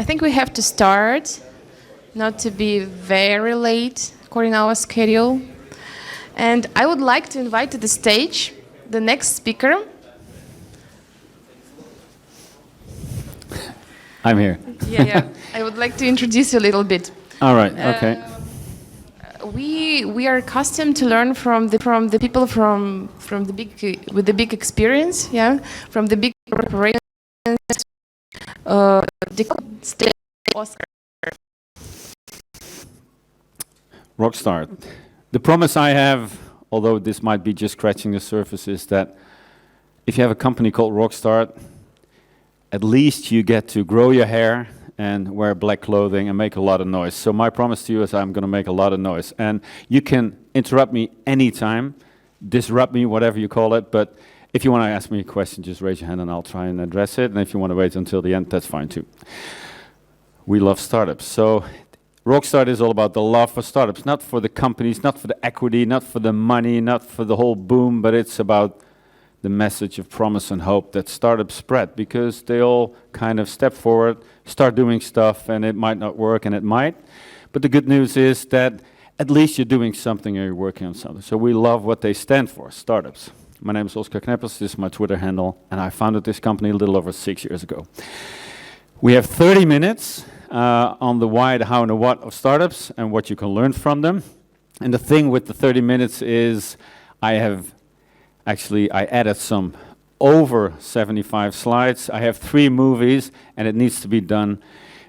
think we have to start, not to be very late according to our schedule. And I would like to invite to the stage the next speaker. I'm here. Yeah. I would like to introduce you a little bit. All right. Okay. We are accustomed to learn from the people from the big with the big experience, yeah, from the big corporations. The Oscar. Rockstar. The promise I have, although this might be just scratching the surface, is that if you have a company called Rockstar, at least you get to grow your hair and wear black clothing and make a lot of noise. So my promise to you is I'm going to make a lot of noise. And you can interrupt me anytime, disrupt me, whatever you call it. But if you want to ask me a question, just raise your hand and I'll try and address it. And if you want to wait until the end, that's fine too. We love startups. So Rockstar is all about the love for startups, not for the companies, not for the equity, not for the money, not for the whole boom, but it's about the message of promise and hope that startups spread, because they all kind of step forward, start doing stuff, and it might not work, and it might. But the good news is that at least you're doing something or you're working on something. So we love what they stand for, startups. My name is Oscar Kneppers, this is my Twitter handle, and I founded this company a little over 6 years ago. We have 30 minutes on the why, the how, and the what of startups and what you can learn from them. And the thing with the 30 minutes is I added some over 75 slides. I have 3 movies, and it needs to be done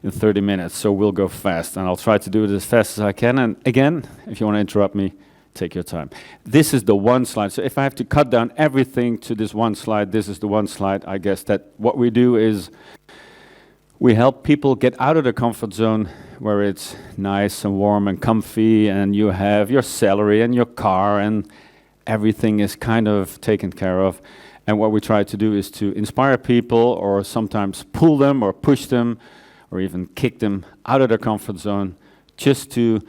in 30 minutes, so we'll go fast. And I'll try to do it as fast as I can. And again, if you want to interrupt me, take your time. This is the one slide. So if I have to cut down everything to this one slide, this is the one slide. I guess that what we do is we help people get out of their comfort zone where it's nice and warm and comfy, and you have your salary and your car, and everything is kind of taken care of. And what we try to do is to inspire people, or sometimes pull them or push them or even kick them out of their comfort zone, just to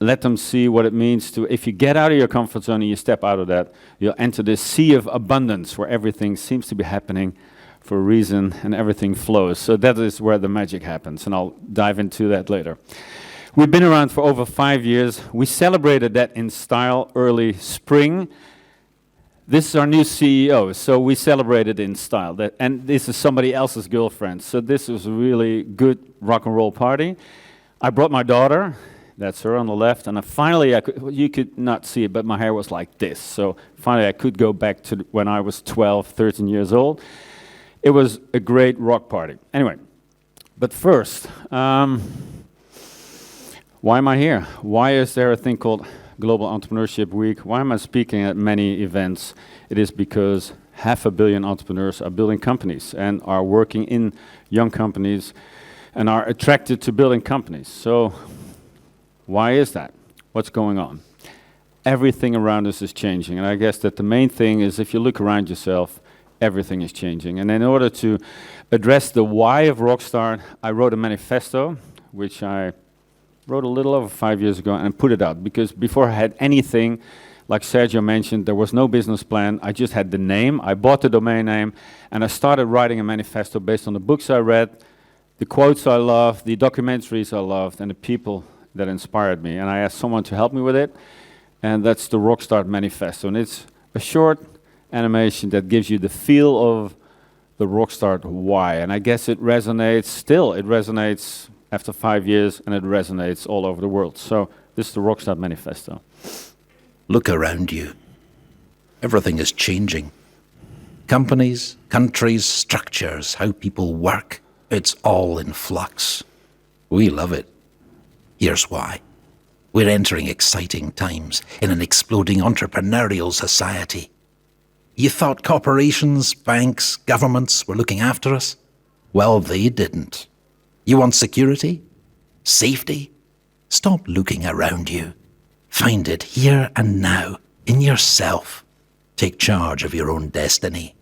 let them see what it means to, if you get out of your comfort zone and you step out of that, you'll enter this sea of abundance where everything seems to be happening for a reason and everything flows. So that is where the magic happens, and I'll dive into that later. We've been around for over 5 years. We celebrated that in style early spring. This is our new CEO, so we celebrated in style. And this is somebody else's girlfriend, so this was a really good rock and roll party. I brought my daughter, that's her on the left, and finally, you could not see it, but my hair was like this. So finally I could go back to when I was 12, 13 years old. It was a great rock party. Anyway, but first, why am I here? Why is there a thing called Global Entrepreneurship Week? Why am I speaking at many events? It is because 500 million entrepreneurs are building companies and are working in young companies and are attracted to building companies. So why is that? What's going on? Everything around us is changing, and I guess that the main thing is if you look around yourself, everything is changing. And in order to address the why of Rockstar, I wrote a manifesto, which I wrote a little over 5 years ago, and put it out, because before I had anything, like Sergio mentioned, there was no business plan. I just had the name. I bought the domain name, and I started writing a manifesto based on the books I read, the quotes I loved, the documentaries I loved, and the people that inspired me. And I asked someone to help me with it, and that's the Rockstar Manifesto. And it's a short animation that gives you the feel of the Rockstar why. And I guess it resonates still. It resonates after 5 years, and it resonates all over the world. So this is the Rockstar Manifesto. Look around you. Everything is changing. Companies, countries, structures, how people work, it's all in flux. We love it. Here's why. We're entering exciting times in an exploding entrepreneurial society. You thought corporations, banks, governments were looking after us? Well, they didn't. You want security? Safety? Stop looking around you. Find it here and now, in yourself. Take charge of your own destiny.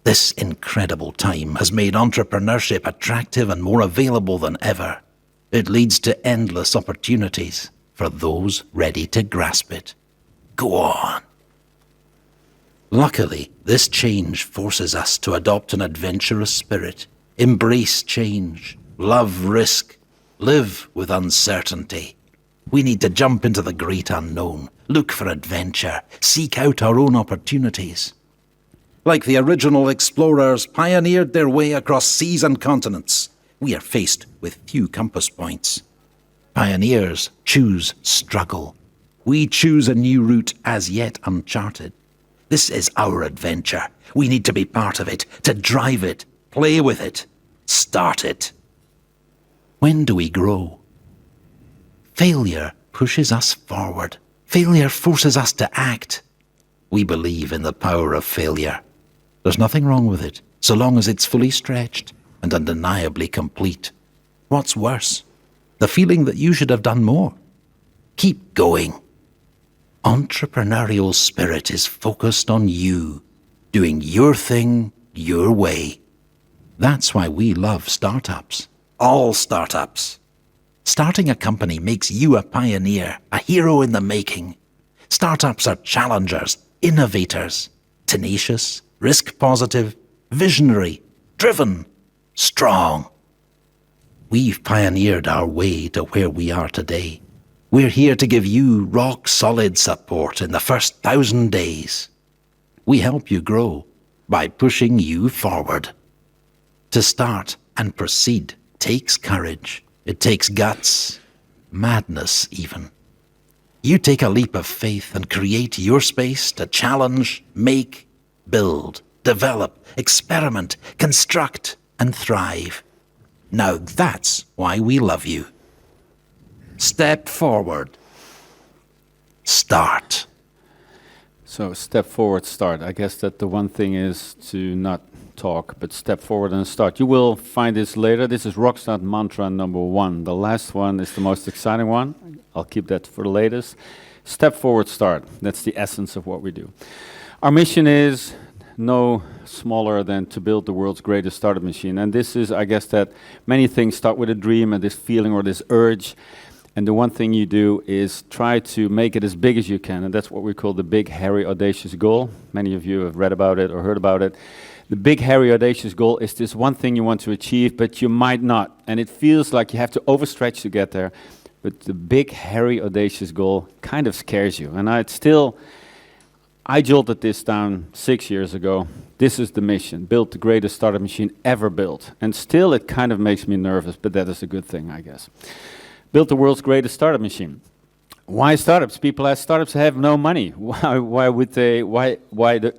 This incredible time has made entrepreneurship attractive and more available than ever. It leads to endless opportunities for those ready to grasp it. Go on. Luckily, this change forces us to adopt an adventurous spirit, embrace change, love risk, live with uncertainty. We need to jump into the great unknown, look for adventure, seek out our own opportunities. Like the original explorers pioneered their way across seas and continents, we are faced with few compass points. Pioneers choose struggle. We choose a new route as yet uncharted. This is our adventure. We need to be part of it, to drive it, play with it, start it. When do we grow? Failure pushes us forward. Failure forces us to act. We believe in the power of failure. There's nothing wrong with it, so long as it's fully stretched and undeniably complete. What's worse? The feeling that you should have done more. Keep going. Entrepreneurial spirit is focused on you, doing your thing your way. That's why we love startups. All startups. Starting a company makes you a pioneer, a hero in the making. Startups are challengers, innovators, tenacious, risk-positive, visionary, driven, strong. We've pioneered our way to where we are today. We're here to give you rock-solid support in the first 1,000 days. We help you grow by pushing you forward. To start and proceed takes courage. It takes guts, madness even. You take a leap of faith and create your space to challenge, make, build, develop, experiment, construct, and thrive. Now that's why we love you. Step forward. Start. So step forward, start. I guess that the one thing is to not talk, but step forward and start. You will find this later. This is Rockstar mantra number 1. The last one is the most exciting one. I'll keep that for the latest. Step forward, start. That's the essence of what we do. Our mission is no smaller than to build the world's greatest startup machine. And this is, I guess, that many things start with a dream and this feeling or this urge. And the one thing you do is try to make it as big as you can. And that's what we call the big, hairy, audacious goal. Many of you have read about it or heard about it. The big, hairy, audacious goal is this one thing you want to achieve, but you might not. And it feels like you have to overstretch to get there. But the big, hairy, audacious goal kind of scares you. And I jolted this down 6 years ago. This is the mission. Build the greatest startup machine ever built. And still it kind of makes me nervous, but that is a good thing, I guess. Build the world's greatest startup machine. Why startups? People ask, startups have no money. Why would they? Why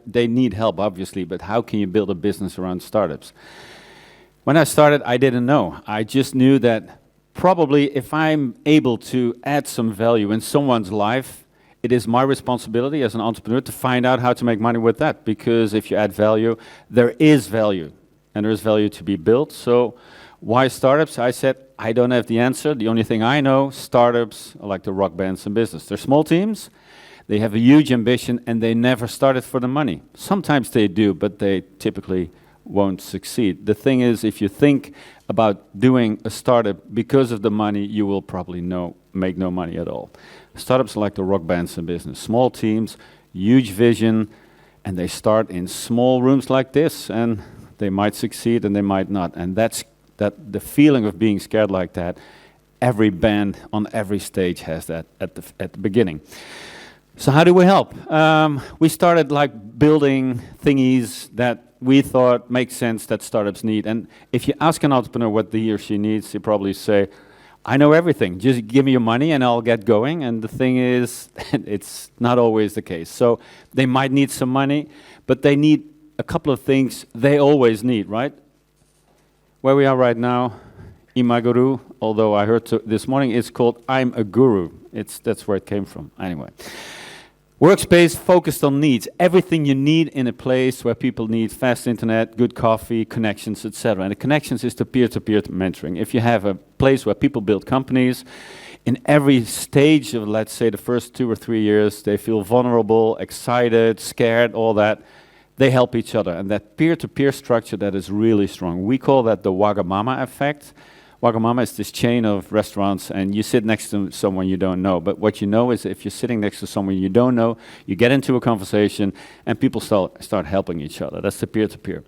they need help, obviously, but how can you build a business around startups? When I started, I didn't know. I just knew that probably if I'm able to add some value in someone's life, it is my responsibility as an entrepreneur to find out how to make money with that. Because if you add value, there is value, and there is value to be built. So why startups? I said, I don't have the answer. The only thing I know, startups are like the rock bands in business. They're small teams, they have a huge ambition, and they never started for the money. Sometimes they do, but they typically won't succeed. The thing is, if you think about doing a startup because of the money, you will probably make no money at all. Startups are like the rock bands in business. Small teams, huge vision, and they start in small rooms like this, and they might succeed and they might not. And that's the feeling of being scared like that. Every band on every stage has that at the beginning. So how do we help? We started like building thingies that we thought make sense that startups need. And if you ask an entrepreneur what he or she needs, they probably say, I know everything. Just give me your money and I'll get going. And the thing is, it's not always the case. So they might need some money, but they need a couple of things they always need, right? Where we are right now, Imaguru, although I heard this morning, it's called I'm a Guru. That's where it came from. Anyway. Workspace focused on needs. Everything you need in a place where people need fast internet, good coffee, connections, etc. And the connections is the peer-to-peer mentoring. If you have a place where people build companies, in every stage of, let's say, the first 2 or 3 years, they feel vulnerable, excited, scared, all that. They help each other. And that peer-to-peer structure, that is really strong. We call that the Wagamama effect. Wagamama is this chain of restaurants, and you sit next to someone you don't know. But what you know is if you're sitting next to someone you don't know, you get into a conversation, and people start helping each other. That's the peer-to-peer.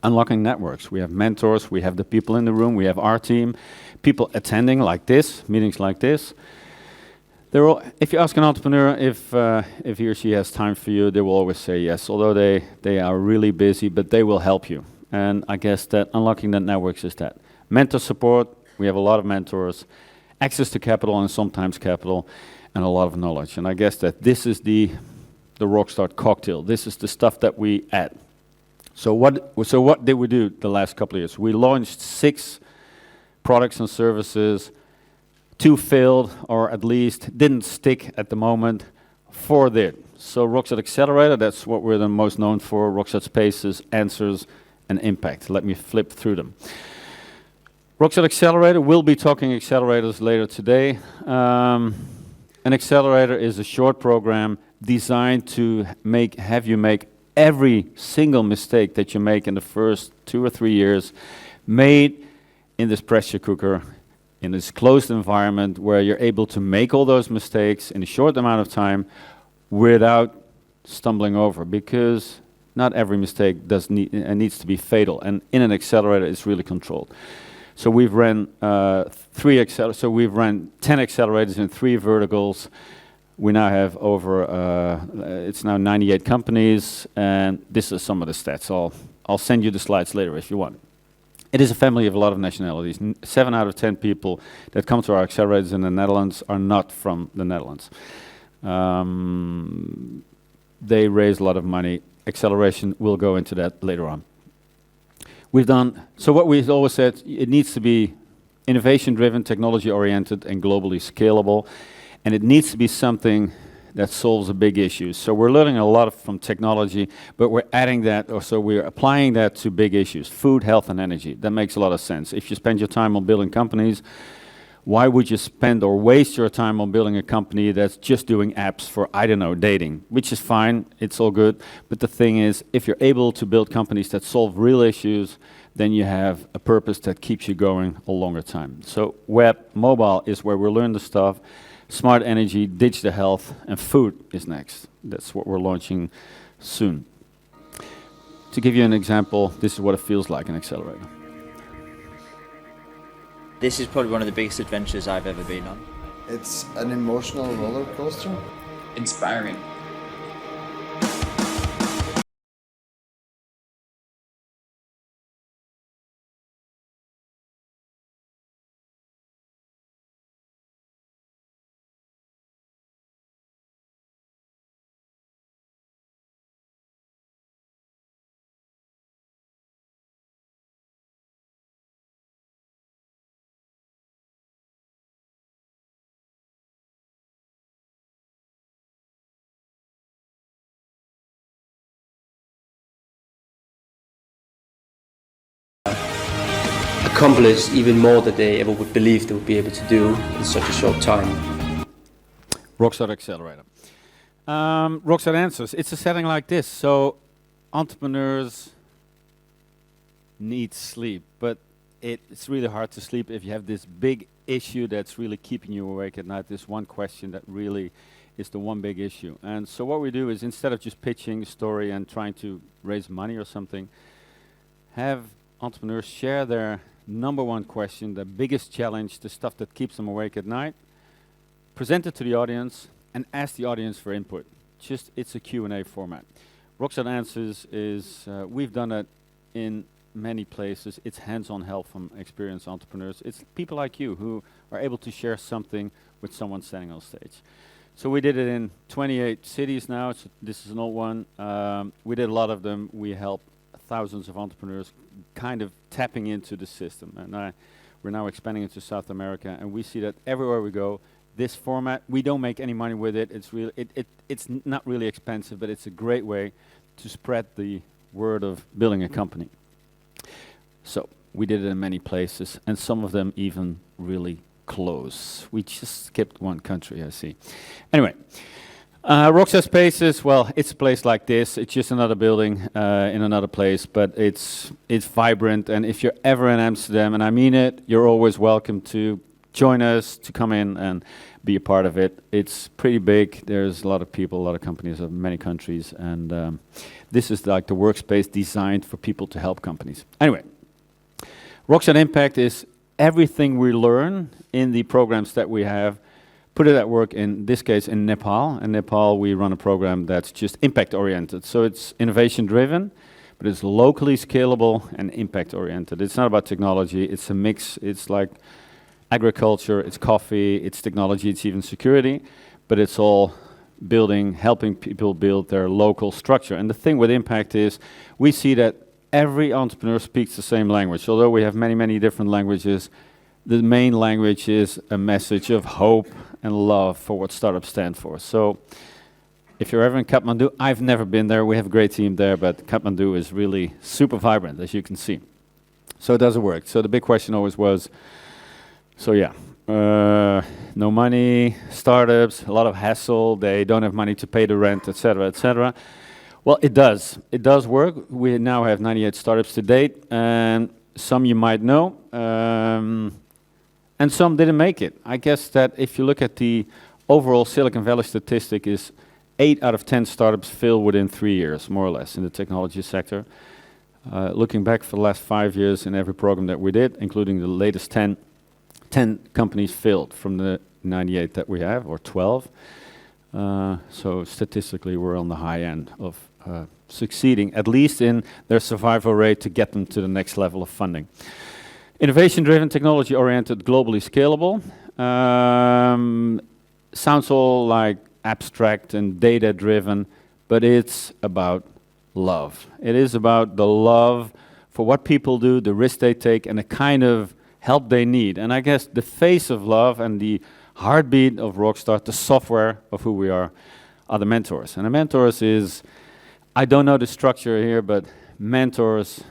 unlocking networks. We have mentors, we have the people in the room, we have our team, people attending like this, meetings like this. They're all, if you ask an entrepreneur if he or she has time for you, they will always say yes, although they are really busy, but they will help you. And I guess that unlocking that networks is that. Mentor support, we have a lot of mentors, access to capital and sometimes capital, and a lot of knowledge. And I guess that this is the Rockstar cocktail. This is the stuff that we add. So what did we do the last couple of years? We launched 6 products and services. 2 failed, or at least didn't stick at the moment. 4 did. So Rockstar Accelerator, that's what we're the most known for. Rockstar Spaces, Answers, and Impact. Let me flip through them. Rockstar Accelerator, we'll be talking accelerators later today. An accelerator is a short program designed to have you make every single mistake that you make in the first 2 or 3 years made in this pressure cooker, in this closed environment where you're able to make all those mistakes in a short amount of time without stumbling over, because not every mistake needs to be fatal, and in an accelerator it's really controlled. So we've ran 10 accelerators in 3 verticals. We now have it's now 98 companies, and this is some of the stats. I'll send you the slides later if you want. It is a family of a lot of nationalities. 7 out of 10 people that come to our accelerators in the Netherlands are not from the Netherlands. They raise a lot of money. Acceleration, we'll go into that later on. So what we've always said, it needs to be innovation-driven, technology-oriented, and globally scalable. And it needs to be something that solves a big issue. So we're learning a lot from technology, but we're adding that, or so we're applying that to big issues: food, health, and energy. That makes a lot of sense. If you spend your time on building companies, why would you spend or waste your time on building a company that's just doing apps for, I don't know, dating? Which is fine, it's all good. But the thing is, if you're able to build companies that solve real issues, then you have a purpose that keeps you going a longer time. So web, mobile is where we learn the stuff. Smart energy, digital health, and food is next. That's what we're launching soon. To give you an example, this is what it feels like an accelerator. This is probably one of the biggest adventures I've ever been on. It's an emotional roller coaster. Inspiring. Accomplish even more than they ever would believe they would be able to do in such a short time. Rockstar Accelerator. Rockstar Answers. It's a setting like this. So entrepreneurs need sleep, but it's really hard to sleep if you have this big issue that's really keeping you awake at night. This one question that really is the one big issue. And so what we do is, instead of just pitching a story and trying to raise money or something, have entrepreneurs share their number one question, the biggest challenge, the stuff that keeps them awake at night, present it to the audience, and ask the audience for input. It's a Q&A format. Rockstar Answers is, we've done it in many places. It's hands-on help from experienced entrepreneurs. It's people like you who are able to share something with someone standing on stage. So we did it in 28 cities now. This is an old one. We did a lot of them. We helped thousands of entrepreneurs kind of tapping into the system. And we're now expanding into South America, and we see that everywhere we go, this format, we don't make any money with it. It's really, it's not really expensive, but it's a great way to spread the word of building a company. So we did it in many places, and some of them even really close. We just skipped one country, I see. Anyway, Rockstar Spaces, well, it's a place like this. It's just another building in another place, but it's vibrant. And if you're ever in Amsterdam, and I mean it, you're always welcome to join us, to come in and be a part of it. It's pretty big. There's a lot of people, a lot of companies of many countries, and this is like the workspace designed for people to help companies. Anyway, Rockstart Impact is everything we learn in the programs that we have, put it at work, in this case in Nepal. In Nepal we run a program that's just impact oriented. So it's innovation driven, but it's locally scalable and impact oriented. It's not about technology, it's a mix. It's like agriculture, it's coffee, it's technology, it's even security, but it's all building, helping people build their local structure. And the thing with impact is we see that every entrepreneur speaks the same language. Although we have many, many different languages, the main language is a message of hope and love for what startups stand for. So if you're ever in Kathmandu, I've never been there, we have a great team there, but Kathmandu is really super vibrant, as you can see. So it doesn't work. So the big question always was, no money, startups, a lot of hassle, they don't have money to pay the rent, etc., etc. Well, it does. It does work. We now have 98 startups to date, and some you might know, and some didn't make it. I guess that if you look at the overall Silicon Valley statistic, is 8 out of 10 startups fail within 3 years, more or less, in the technology sector. Looking back for the last 5 years in every program that we did, including the latest 10 companies failed from the 98 that we have, or 12. So statistically, we're on the high end of succeeding, at least in their survival rate, to get them to the next level of funding. Innovation-driven, technology-oriented, globally scalable. Sounds all like abstract and data-driven, but it's about love. It is about the love for what people do, the risk they take, and the kind of help they need. And I guess the face of love and the heartbeat of Rockstart, the software of who we are the mentors. And the mentors is, I don't know the structure here, but mentors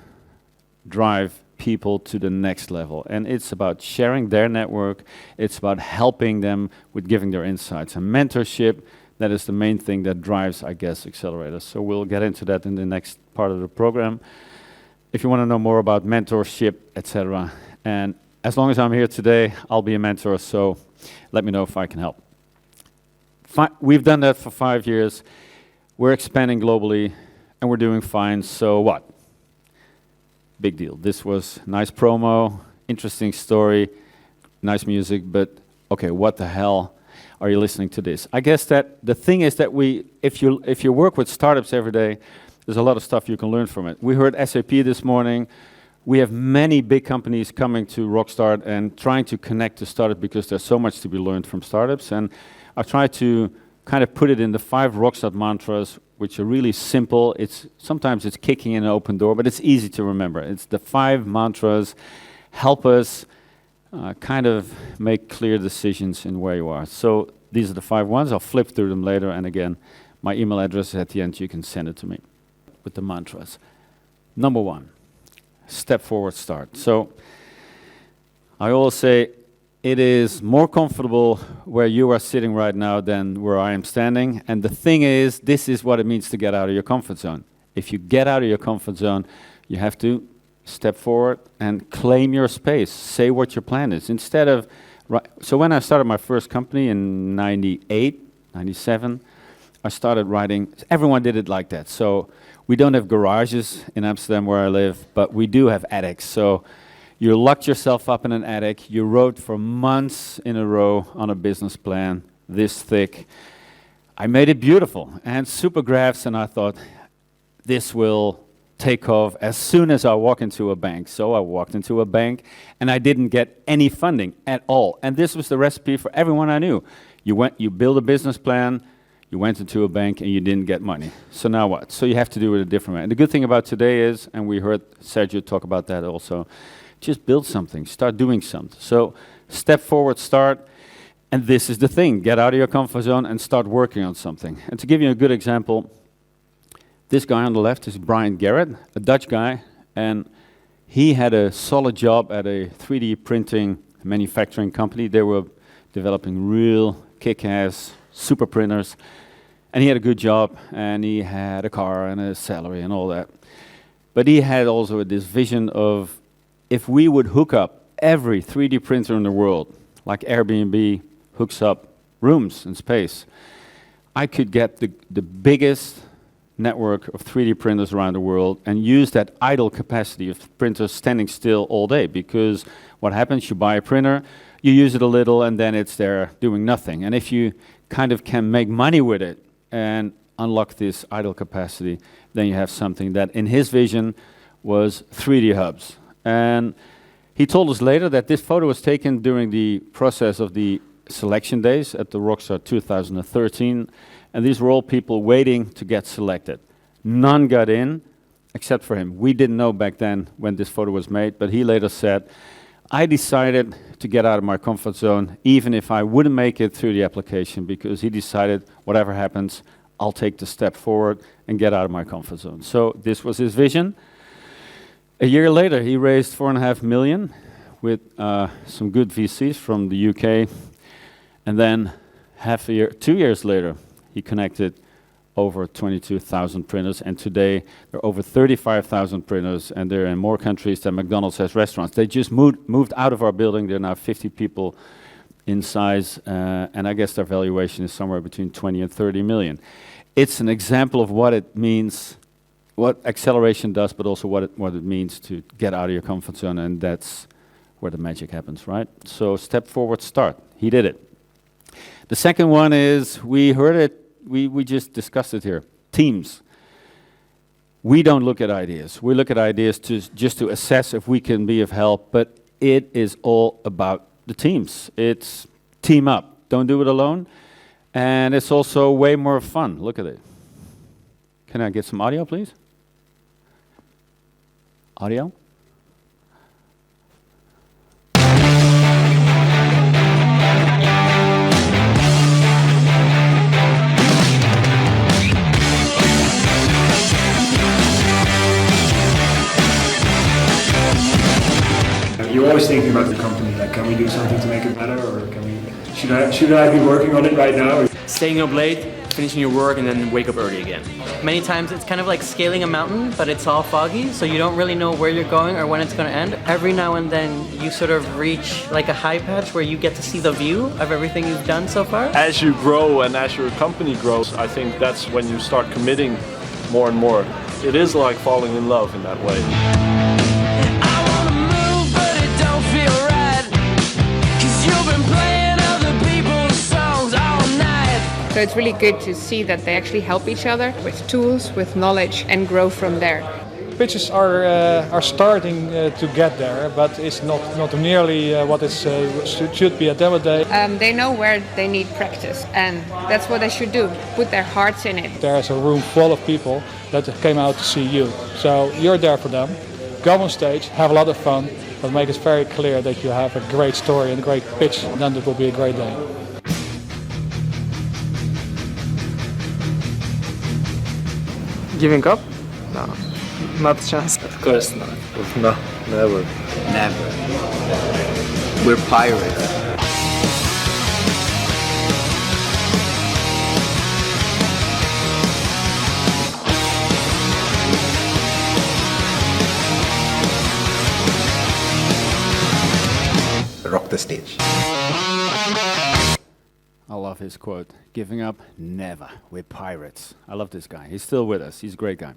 drive people to the next level. And it's about sharing their network. It's about helping them with giving their insights. And mentorship, that is the main thing that drives, I guess, accelerators. So we'll get into that in the next part of the program. If you want to know more about mentorship, etc. And as long as I'm here today, I'll be a mentor, so let me know if I can help. We've done that for 5 years. We're expanding globally, and we're doing fine, so what? Big deal. This was nice promo, interesting story, nice music, but okay, what the hell are you listening to this? I guess that the thing is that if you work with startups every day, there's a lot of stuff you can learn from it. We heard SAP this morning. We have many big companies coming to Rockstart and trying to connect to startups because there's so much to be learned from startups. And I've tried to kind of put it in the 5 Rockstart mantras, which are really simple. Sometimes it's kicking in an open door, but it's easy to remember. It's the 5 mantras help us kind of make clear decisions in where you are. So these are the 5 ones. I'll flip through them later. And again, my email address is at the end. You can send it to me with the mantras. Number 1. Step forward, start. So I always say it is more comfortable where you are sitting right now than where I am standing. And the thing is, this is what it means to get out of your comfort zone. If you get out of your comfort zone, you have to step forward and claim your space. Say what your plan is. Instead of, so when I started my first company in 98, 97, I started writing. Everyone did it like that. So we don't have garages in Amsterdam where I live, but we do have attics. So you locked yourself up in an attic. You wrote for months in a row on a business plan, this thick. I made it beautiful and super graphs, and I thought, this will take off as soon as I walk into a bank. So I walked into a bank, and I didn't get any funding at all. And this was the recipe for everyone I knew. You build a business plan, you went into a bank and you didn't get money. So now what? So you have to do it a different way. And the good thing about today is, and we heard Sergio talk about that also, just build something, start doing something. So step forward, start, and this is the thing. Get out of your comfort zone and start working on something. And to give you a good example, this guy on the left is Brian Garrett, a Dutch guy, and he had a solid job at a 3D printing manufacturing company. They were developing real kick-ass super printers. And he had a good job, and he had a car and a salary and all that. But he had also this vision of, if we would hook up every 3D printer in the world like Airbnb hooks up rooms and space, I could get the biggest network of 3D printers around the world and use that idle capacity of printers standing still all day. Because what happens, you buy a printer, you use it a little, and then it's there doing nothing. And if you kind of can make money with it and unlock this idle capacity, then you have something that in his vision was 3D hubs. And he told us later that this photo was taken during the process of the selection days at the Rockstar 2013, and these were all people waiting to get selected. None got in, except for him. We didn't know back then when this photo was made, but he later said, I decided to get out of my comfort zone, even if I wouldn't make it through the application, because he decided, whatever happens, I'll take the step forward and get out of my comfort zone. So this was his vision. A year later, he raised 4.5 million with some good VCs from the UK. And then 2 years later, he connected over 22,000 printers. And today, there are over 35,000 printers, and they're in more countries than McDonald's has restaurants. They just moved out of our building. They're now 50 people in size, and I guess their valuation is somewhere between 20 and 30 million. It's an example of what it means, what acceleration does, but also what it means to get out of your comfort zone, and that's where the magic happens, right? So step forward, start. He did it. The second one is, we heard it, we just discussed it here, teams. We don't look at ideas. We look at ideas just to assess if we can be of help, but it is all about the teams. It's team up. Don't do it alone. And it's also way more fun. Look at it. Can I get some audio, please? Audio? You're always thinking about the company, like, can we do something to make it better, or should I be working on it right now? Staying up late, finishing your work, and then wake up early again. Many times it's kind of like scaling a mountain, but it's all foggy, so you don't really know where you're going or when it's going to end. Every now and then you sort of reach like a high patch where you get to see the view of everything you've done so far. As you grow and as your company grows, I think that's when you start committing more and more. It is like falling in love in that way. So it's really good to see that they actually help each other with tools, with knowledge, and grow from there. Pitches are starting to get there, but it's not nearly what it should be at demo day. They know where they need practice, and that's what they should do, put their hearts in it. There's a room full of people that came out to see you, so you're there for them. Go on stage, have a lot of fun, but make it very clear that you have a great story and a great pitch, and then it will be a great day. Giving up? No, not a chance. Of course not. No, never. Never. We're pirates. Rock the stage. I love his quote, giving up, never, we're pirates. I love this guy, he's still with us, he's a great guy.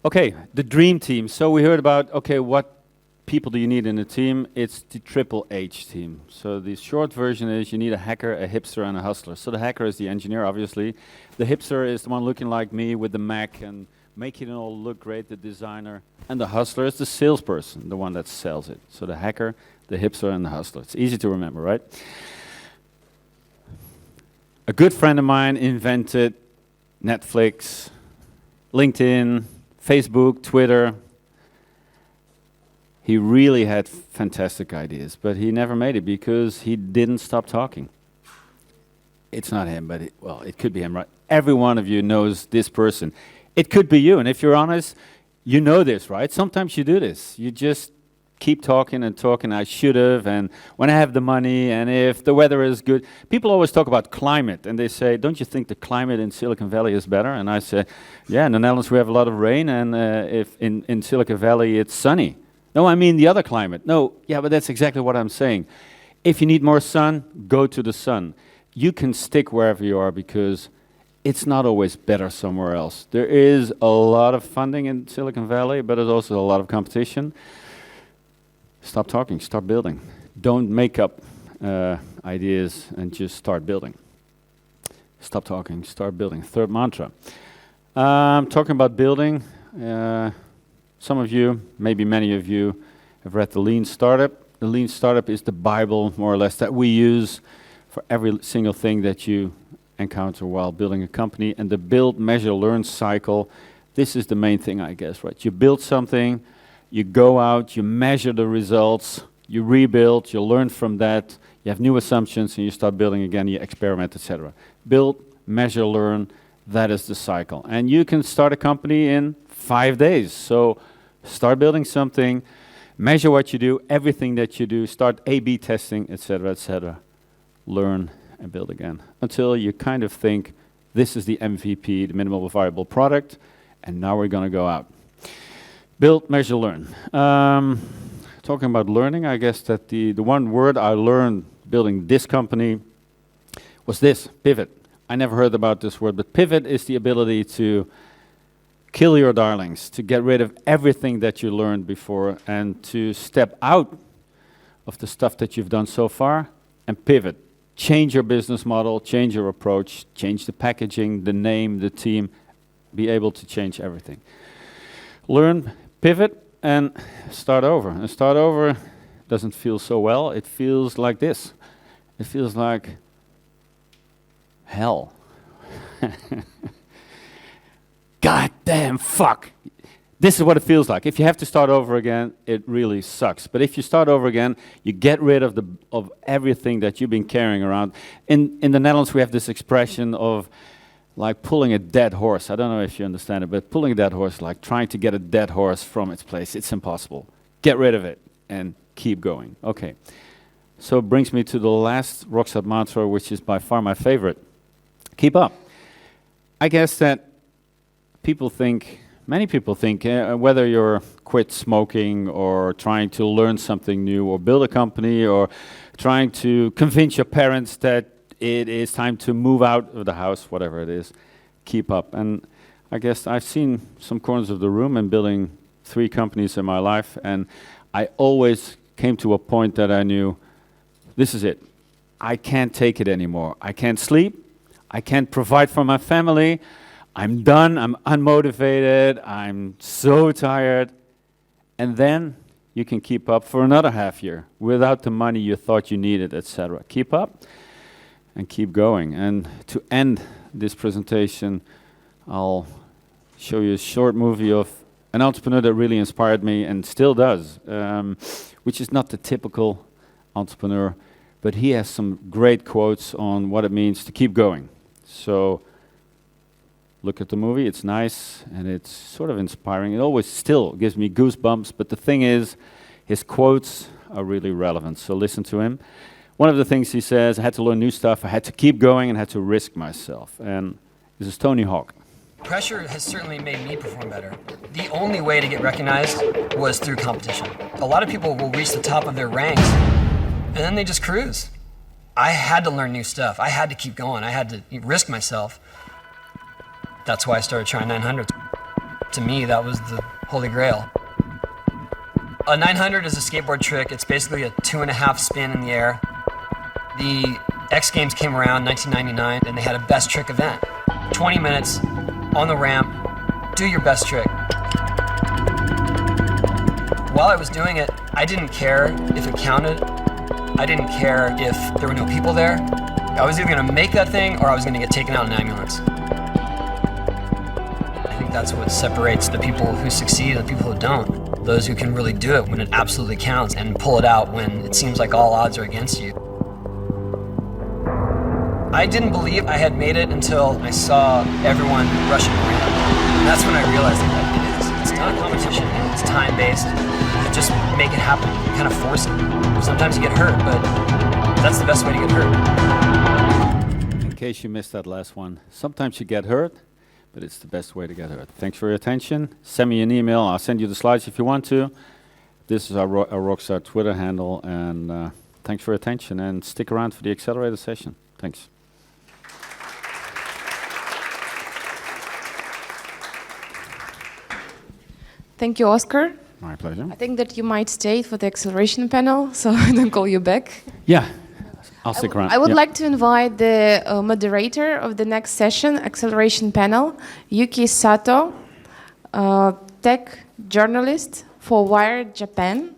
Okay, the dream team. So we heard about, okay, what people do you need in a team? It's the triple H team. So the short version is you need a hacker, a hipster, and a hustler. So the hacker is the engineer, obviously. The hipster is the one looking like me with the Mac and making it all look great, the designer. And the hustler is the salesperson, the one that sells it. So the hacker, the hipster, and the hustler. It's easy to remember, right? A good friend of mine invented Netflix, LinkedIn, Facebook, Twitter. He really had fantastic ideas, but he never made it because he didn't stop talking. It's not him, but it could be him, right? Every one of you knows this person. It could be you, and if you're honest, you know this, right? Sometimes you do this. You just keep talking and talking, I should have, and when I have the money, and if the weather is good. People always talk about climate, and they say, don't you think the climate in Silicon Valley is better? And I say, yeah, in the Netherlands we have a lot of rain, and if in Silicon Valley it's sunny. No, I mean the other climate. No, yeah, but that's exactly what I'm saying. If you need more sun, go to the sun. You can stick wherever you are because it's not always better somewhere else. There is a lot of funding in Silicon Valley, but there's also a lot of competition. Stop talking, start building. Don't make up ideas and just start building. Stop talking, start building. Third mantra. Talking about building, some of you, maybe many of you, have read The Lean Startup. The Lean Startup is the Bible, more or less, that we use for every single thing that you encounter while building a company. And the build, measure, learn cycle, this is the main thing, I guess, right? You build something, you go out, you measure the results, you rebuild, you learn from that, you have new assumptions, and you start building again, you experiment, etc. Build, measure, learn, that is the cycle. And you can start a company in 5 days. So start building something, measure what you do, everything that you do, start A/B testing, etc., etc. Learn and build again until you kind of think this is the MVP, the minimal viable product, and now we're going to go out. Build, measure, learn. Talking about learning, I guess that the one word I learned building this company was this, pivot. I never heard about this word, but pivot is the ability to kill your darlings, to get rid of everything that you learned before and to step out of the stuff that you've done so far and pivot. Change your business model, change your approach, change the packaging, the name, the team, be able to change everything. Learn, pivot, and start over. And start over doesn't feel so well. It feels like this. It feels like hell. God damn, fuck. This is what it feels like. If you have to start over again, it really sucks. But if you start over again, you get rid of everything that you've been carrying around. In the Netherlands, we have this expression of like pulling a dead horse. I don't know if you understand it, but pulling a dead horse, like trying to get a dead horse from its place. It's impossible. Get rid of it and keep going. Okay. So it brings me to the last Rockstar mantra, which is by far my favorite. Keep up. I guess that many people think, whether you're quit smoking or trying to learn something new or build a company or trying to convince your parents that it is time to move out of the house, whatever it is, keep up. And I guess I've seen some corners of the room in building 3 companies in my life, and I always came to a point that I knew, this is it. I can't take it anymore. I can't sleep. I can't provide for my family. I'm done, I'm unmotivated, I'm so tired. And then you can keep up for another half year without the money you thought you needed, etc. Keep up and keep going. And to end this presentation, I'll show you a short movie of an entrepreneur that really inspired me and still does, which is not the typical entrepreneur, but he has some great quotes on what it means to keep going. So look at the movie, it's nice and it's sort of inspiring. It always still gives me goosebumps, but the thing is, his quotes are really relevant, so listen to him. One of the things he says, I had to learn new stuff, I had to keep going and had to risk myself. And this is Tony Hawk. Pressure has certainly made me perform better. The only way to get recognized was through competition. A lot of people will reach the top of their ranks and then they just cruise. I had to learn new stuff. I had to keep going. I had to risk myself. That's why I started trying 900s. To me, that was the holy grail. A 900 is a skateboard trick. It's basically a 2.5 spin in the air. The X Games came around in 1999 and they had a best trick event. 20 minutes on the ramp, do your best trick. While I was doing it, I didn't care if it counted. I didn't care if there were no people there. I was either gonna make that thing or I was gonna get taken out in an ambulance. I think that's what separates the people who succeed and the people who don't. Those who can really do it when it absolutely counts and pull it out when it seems like all odds are against you. I didn't believe I had made it until I saw everyone rushing around. And that's when I realized that it is. It's not a competition, it's time-based. You just make it happen, you kind of force it. Sometimes you get hurt, but that's the best way to get hurt. In case you missed that last one, sometimes you get hurt, but it's the best way to get hurt. Thanks for your attention. Send me an email, I'll send you the slides if you want to. This is our Rockstar Twitter handle, and thanks for your attention, and stick around for the accelerator session. Thanks. Thank you, Oscar. My pleasure. I think that you might stay for the acceleration panel, so I don't call you back. Yeah, I'll stick around. I would Yeah. like to invite the moderator of the next session, acceleration panel, Yuki Sato, tech journalist for Wired Japan.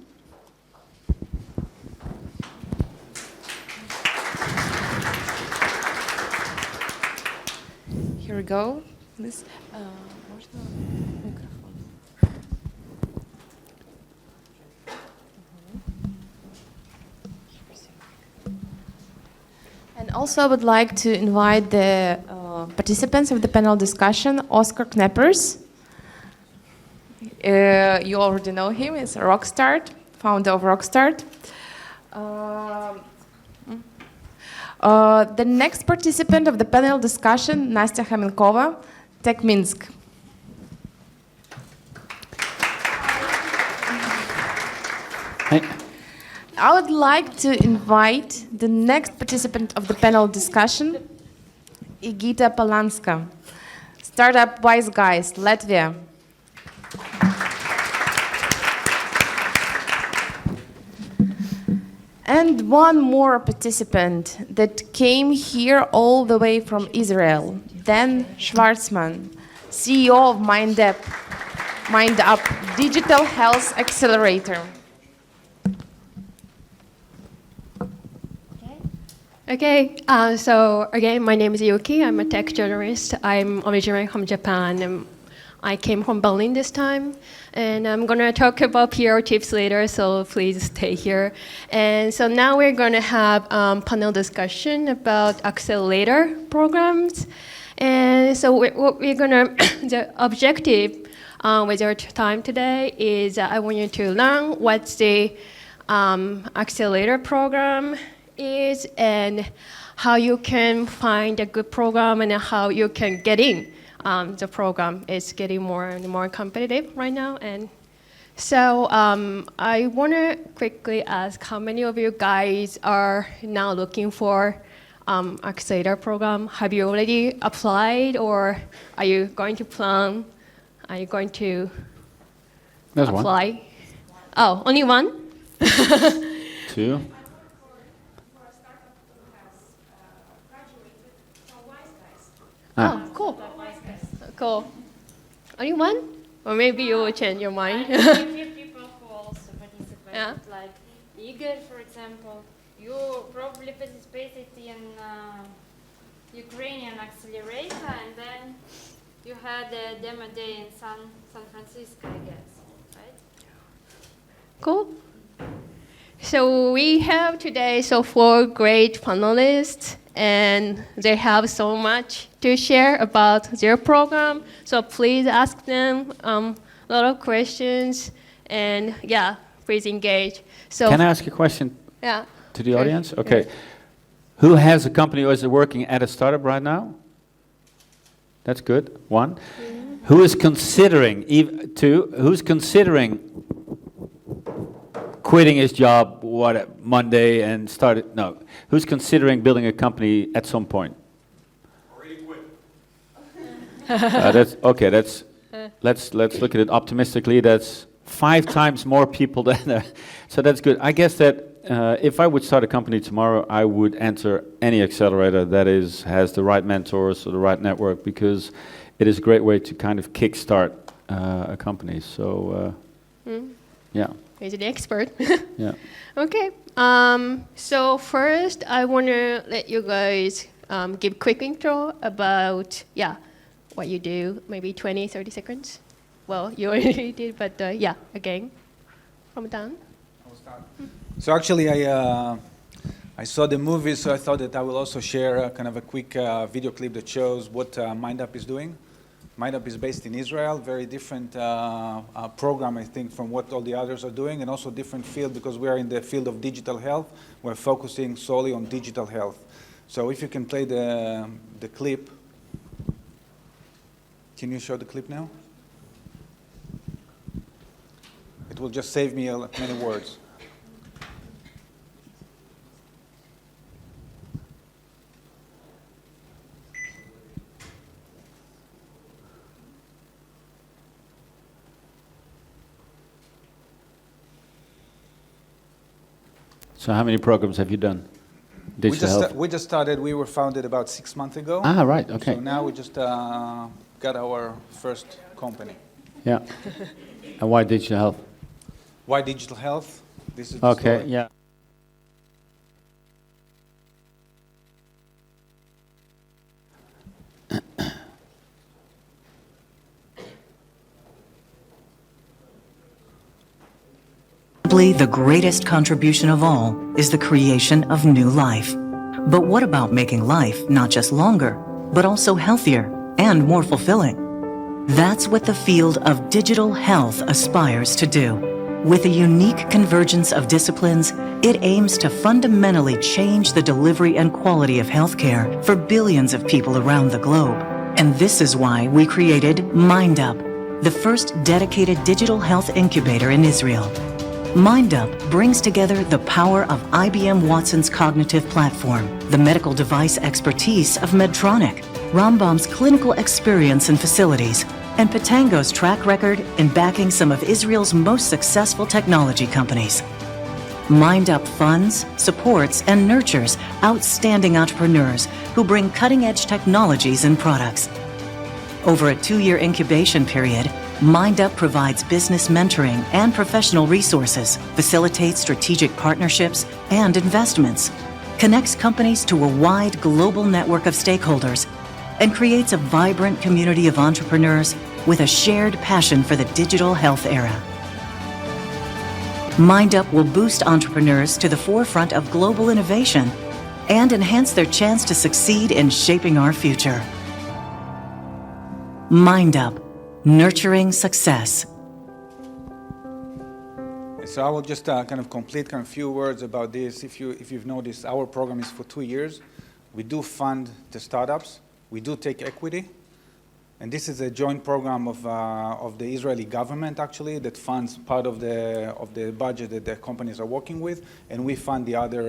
Here we go. This, можно микрофон? And also I would like to invite the participants of the panel discussion, Oscar Kneppers. You already know him, he's a Rockstart, founder of Rockstart. The next participant of the panel discussion, Nastya Homenkova, Tech Minsk. Hey. I would like to invite the next participant of the panel discussion, Igita Palanska, Startup Wise Guys, Latvia. And one more participant that came here all the way from Israel, Dan Schwartzman, CEO of MindUp, Digital Health Accelerator. Okay, so again, my name is Yuki. I'm a tech journalist. I'm originally from Japan, and I came from Berlin this time. And I'm going to talk about PR tips later, so please stay here. And so now we're going to have panel discussion about accelerator programs. And so what we're going to, the objective with our time today is I want you to learn what's the accelerator program is and how you can find a good program and how you can get in. The program is getting more and more competitive right now. And so I want to quickly ask how many of you guys are now looking for accelerator program? Have you already applied or are you going to plan? Are you going to There's apply? one. Oh, only one? Two. Oh, cool. Cool. Only one? Or maybe you will change your mind. I know a few people who also participated, Yeah. like Igor, for example. You probably participated in Ukrainian accelerator, and then you had a demo day in San Francisco, I guess, right? Cool. So we have today 4 great panelists, and they have so much to share about their program. So please ask them a lot of questions, and yeah, please engage. So Can I ask a question yeah. to the Sure. audience? Okay. Who has a company or is working at a startup right now? That's good. One. Who is considering, who's considering quitting his job Monday and started? No. Who's considering building a company at some point? Already quit. That's okay. Let's look at it optimistically. That's 5 times more people than. So that's good. I guess that if I would start a company tomorrow, I would enter any accelerator that has the right mentors or the right network, because it is a great way to kind of kickstart a company. So yeah. He's an expert. Yeah. Okay. So first, I want to let you guys give a quick intro about what you do. Maybe 20, 30 seconds. Well, you already did, but yeah, again, from Dan. I'll start. So actually, I saw the movie, so I thought that I will also share kind of a quick video clip that shows what MindUp is doing. MindUp is based in Israel, very different program, I think, from what all the others are doing, and also different field because we are in the field of digital health. We're focusing solely on digital health. So if you can play the clip. Can you show the clip now? It will just save me many words. So how many programs have you done? Digital health? We just started. We were founded about 6 months ago. Ah, right. Okay. So now we just got our first company. Yeah. And why digital health? Why digital health? This is the Okay. story. Yeah. The greatest contribution of all is the creation of new life. But what about making life not just longer, but also healthier and more fulfilling? That's what the field of digital health aspires to do. With a unique convergence of disciplines, it aims to fundamentally change the delivery and quality of healthcare for billions of people around the globe. And this is why we created MindUp, the first dedicated digital health incubator in Israel. MindUp brings together the power of IBM Watson's cognitive platform, the medical device expertise of Medtronic, Rambam's clinical experience in facilities, and Patango's track record in backing some of Israel's most successful technology companies. MindUp funds, supports, and nurtures outstanding entrepreneurs who bring cutting-edge technologies and products. Over a 2-year incubation period, MindUp provides business mentoring and professional resources, facilitates strategic partnerships and investments, connects companies to a wide global network of stakeholders, and creates a vibrant community of entrepreneurs with a shared passion for the digital health era. MindUp will boost entrepreneurs to the forefront of global innovation and enhance their chance to succeed in shaping our future. MindUp. Nurturing success. So I will just kind of complete a few words about this. If you've noticed, our program is for 2 years. We do fund the startups. We do take equity. And this is a joint program of the Israeli government, actually, that funds part of the budget that the companies are working with, and we fund the other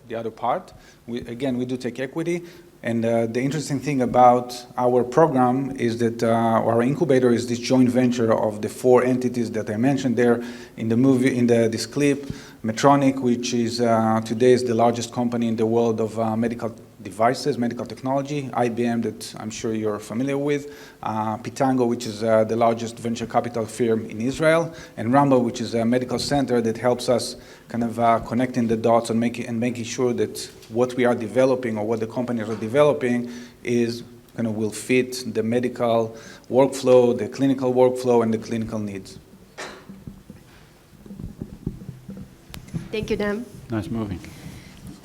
the other part. We do take equity. And the interesting thing about our program is that our incubator is this joint venture of the 4 entities that I mentioned there in the movie, in this clip. Medtronic, which is today is the largest company in the world of medical devices, medical technology. IBM, that I'm sure you're familiar with. Patango, which is the largest venture capital firm in Israel. And Rambo, which is a medical center that helps us kind of connecting the dots and making sure that what we are developing or what the companies are developing is kind of will fit the medical workflow, the clinical workflow, and the clinical needs. Thank you, Dan. Nice moving.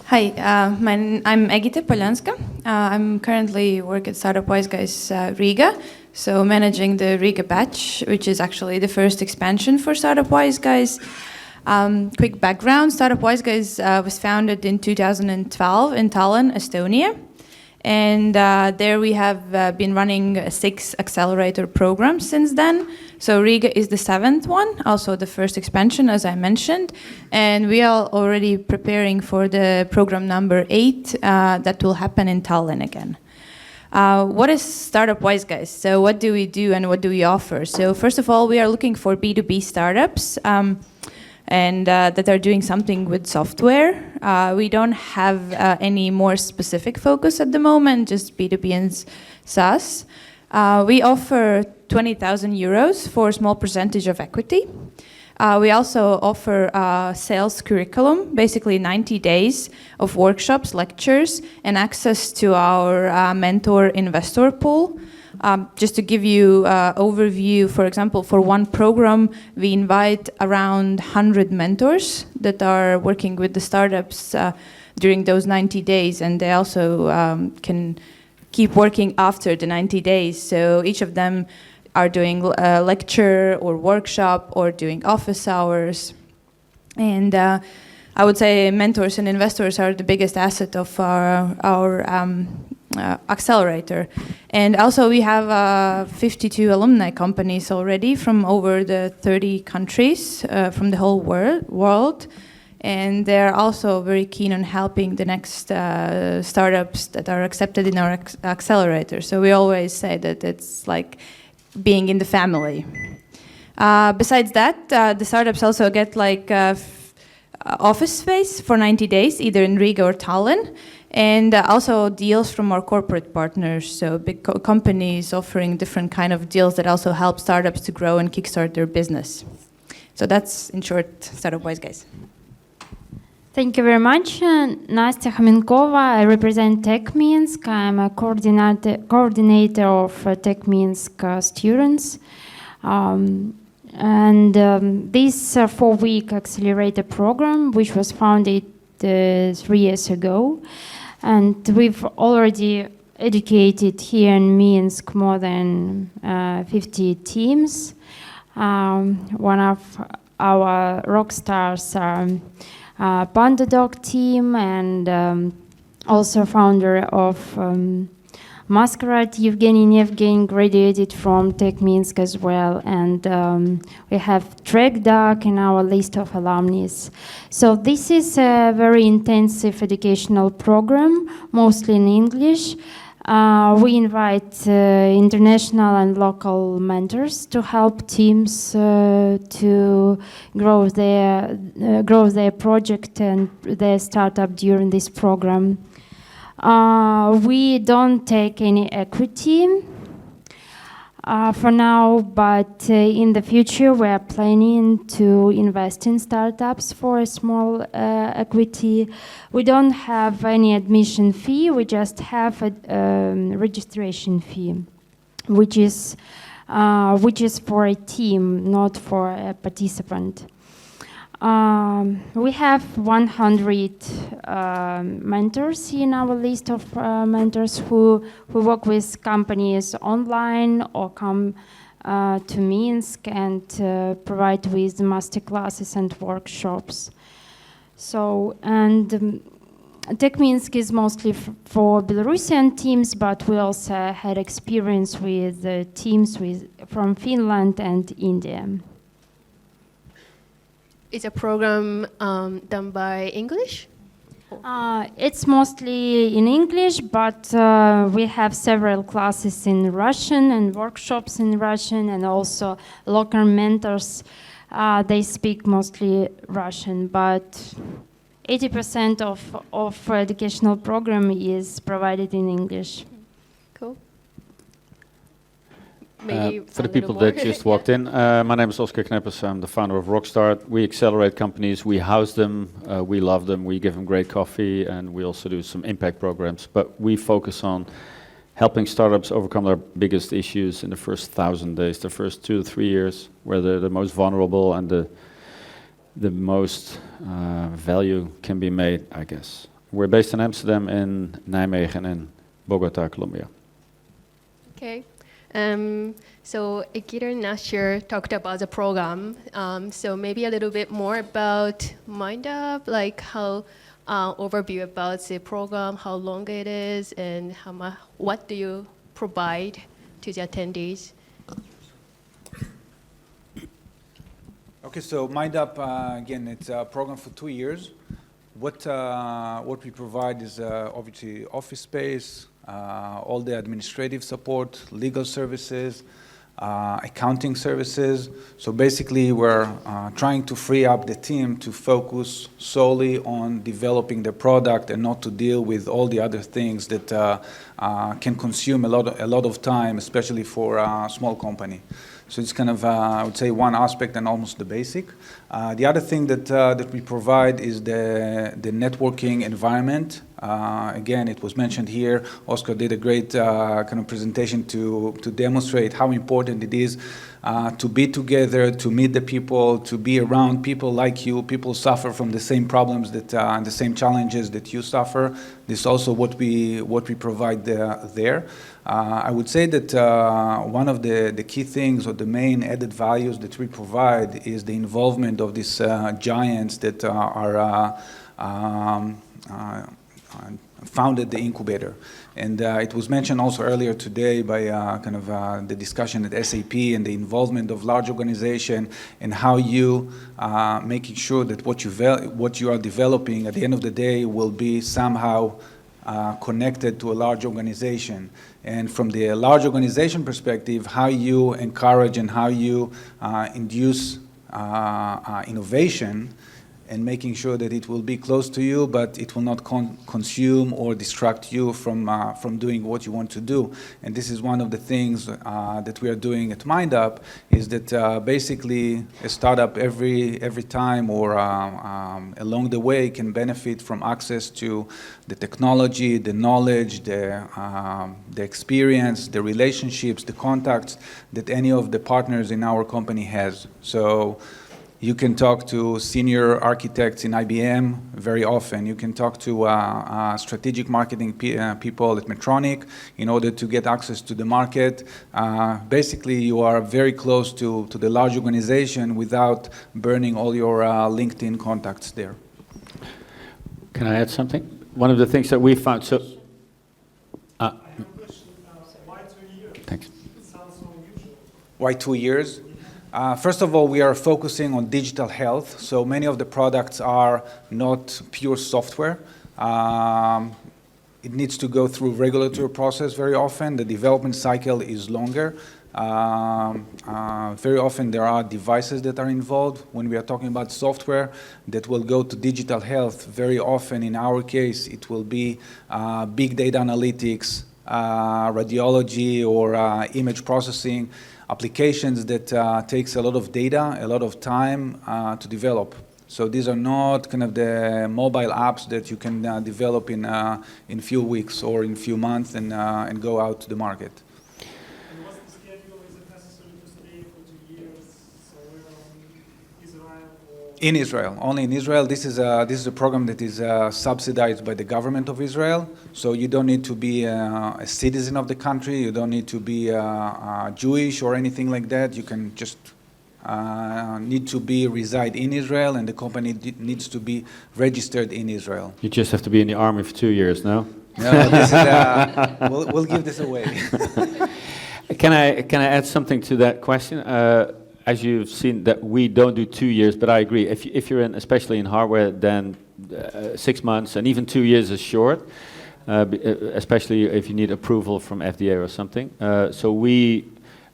Hi, I'm Egita Poljanska. I'm currently work at Startup Wise Guys Riga, so managing the Riga batch, which is actually the first expansion for Startup Wise Guys. Quick background, Startup Wise Guys was founded in 2012 in Tallinn, Estonia. And there we have been running 6 accelerator programs since then. So Riga is the 7th one, also the first expansion, as I mentioned. And we are already preparing for the program number 8 that will happen in Tallinn again. What is Startup Wise Guys? So what do we do and what do we offer? So first of all, we are looking for B2B startups. And that are doing something with software. We don't have any more specific focus at the moment, just B2B and SaaS. We offer 20,000 euros for a small percentage of equity. We also offer a sales curriculum, basically 90 days of workshops, lectures, and access to our mentor investor pool. Just to give you an overview, for example, for one program, we invite around 100 mentors that are working with the startups during those 90 days, and they also can keep working after the 90 days. So each of them are doing a lecture or workshop or doing office hours. And I would say mentors and investors are the biggest asset of our accelerator. And also we have 52 alumni companies already from over the 30 countries from the whole world. And they're also very keen on helping the next startups that are accepted in our accelerator. So we always say that it's like being in the family. Besides that, the startups also get like office space for 90 days, either in Riga or Tallinn, and also deals from our corporate partners, so big companies offering different kind of deals that also help startups to grow and kickstart their business. So that's, in short, Startup Wise Guys. Thank you very much. Nastya Homenkova, I represent Tech Minsk. I'm a coordinator of Tech Minsk students. This 4-week accelerator program, which was founded 3 years ago, and we've already educated here in Minsk more than 50 teams. One of our rock stars are Panda Dog team, and also founder of Masquerade, Evgeny graduated from Tech Minsk as well, and we have Trek Dog in our list of alumni. So this is a very intensive educational program, mostly in English. We invite international and local mentors to help teams to grow their project and their startup during this program. We don't take any equity for now, but in the future we are planning to invest in startups for a small equity. We don't have any admission fee, we just have a registration fee, which is for a team, not for a participant. We have 100 mentors in our list of mentors who work with companies online or come to Minsk and provide with master classes and workshops. So, and Tech Minsk is mostly for Belarusian teams, but we also had experience with teams from Finland and India. Is a program done by English? It's mostly in English, but we have several classes in Russian and workshops in Russian, and also local mentors. They speak mostly Russian, but 80% of educational program is provided in English. Cool. For the people that just walked in, my name is Oscar Kneppers. I'm the founder of Rockstart. We accelerate companies, we house them, we love them, we give them great coffee, and we also do some impact programs. But we focus on helping startups overcome their biggest issues in the first 1,000 days, the first 2 to 3 years, where they're the most vulnerable and the most value can be made, I guess. We're based in Amsterdam, in Nijmegen, and Bogota, Colombia. Okay. So Egita and Nasir talked about the program. So maybe a little bit more about MindUp, like how overview about the program, how long it is, and what do you provide to the attendees? Okay, so MindUp, again, it's a program for 2 years. What we provide is obviously office space, all the administrative support, legal services, accounting services. So basically we're trying to free up the team to focus solely on developing the product and not to deal with all the other things that can consume a lot of time, especially for a small company. So it's kind of, I would say, one aspect and almost the basic. The other thing that we provide is the networking environment. Again, it was mentioned here. Oscar did a great kind of presentation to demonstrate how important it is to be together, to meet the people, to be around people like you. People suffer from the same problems and the same challenges that you suffer. This is also what we provide there. I would say that one of the key things or the main added values that we provide is the involvement of these giants that are founded the incubator. And it was mentioned also earlier today by the discussion at SAP and the involvement of large organization and how you making sure that what you are developing at the end of the day will be somehow connected to a large organization. And from the large organization perspective, how you encourage and how you induce innovation and making sure that it will be close to you, but it will not consume or distract you from doing what you want to do. And this is one of the things that we are doing at MindUp, is that basically a startup every time or along the way can benefit from access to the technology, the knowledge, the experience, the relationships, the contacts that any of the partners in our company has. So you can talk to senior architects in IBM very often. You can talk to strategic marketing people at Medtronic in order to get access to the market. Basically, you are very close to the large organization without burning all your LinkedIn contacts there. Can I add something? One of the things that we found, so... Thanks. Why 2 years? First of all, we are focusing on digital health, so many of the products are not pure software. It needs to go through regulatory process very often. The development cycle is longer. Very often there are devices that are involved. When we are talking about software that will go to digital health, very often in our case it will be big data analytics, radiology or image processing, applications that takes a lot of data, a lot of time to develop. So these are not kind of the mobile apps that you can develop in few weeks or in few months and go out to the market. And what's the schedule? Is it necessary to stay for 2 years somewhere in Israel? In Israel, only in Israel. This is a program that is subsidized by the government of Israel. So you don't need to be a citizen of the country. You don't need to be Jewish or anything like that. You can just need to reside in Israel, and the company needs to be registered in Israel. You just have to be in the army for 2 years, no? No, this is, we'll give this away. Can I add something to that question? As you've seen, that we don't do 2 years, but I agree. If you're in, especially in hardware, then 6 months and even 2 years is short, especially if you need approval from FDA or something. So we,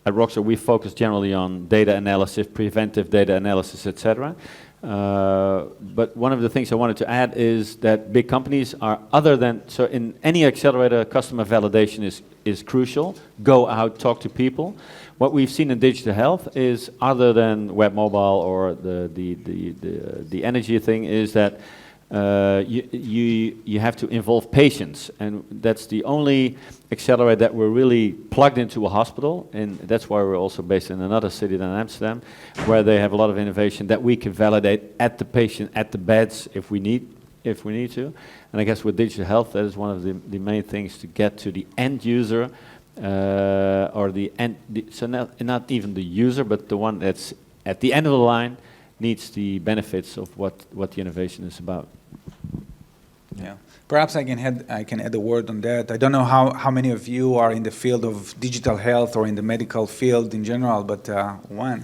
at Rockstar, we focus generally on data analysis, preventive data analysis, etc. But one of the things I wanted to add is that big companies are, other than, so in any accelerator, customer validation is crucial. Go out, talk to people. What we've seen in digital health is, other than web mobile or the energy thing, is that you have to involve patients, and that's the only accelerator that we're really plugged into a hospital, and that's why we're also based in another city than Amsterdam, where they have a lot of innovation that we can validate at the patient, at the beds, if we need to. And I guess with digital health, that is one of the main things to get to the end user, or so not even the user, but the one that's at the end of the line needs the benefits of what the innovation is about. Yeah. Perhaps I can add a word on that. I don't know how many of you are in the field of digital health or in the medical field in general, but one.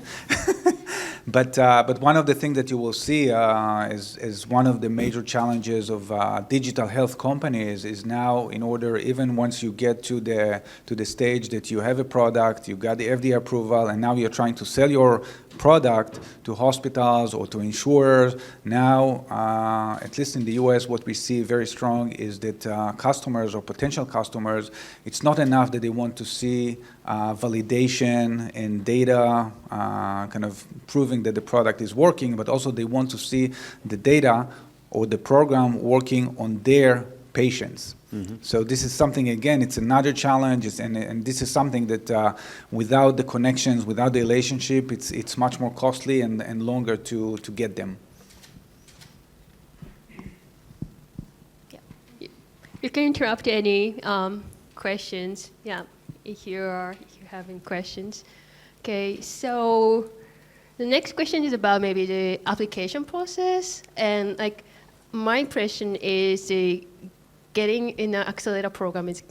But one of the things that you will see is one of the major challenges of digital health companies is now, in order, even once you get to the stage that you have a product, you got the FDA approval, and now you're trying to sell your product to hospitals or to insurers. Now, at least in the US, what we see very strong is that customers or potential customers, it's not enough that they want to see validation and data kind of proving that the product is working, but also they want to see the data or the program working on their patients. Mm-hmm. So this is something, again, it's another challenge, and this is something that without the connections, without the relationship, it's much more costly and longer to get them. Yeah. You can interrupt any questions. Yeah, if you're having questions. Okay, so the next question is about maybe the application process, and like my impression is the getting in an accelerator program is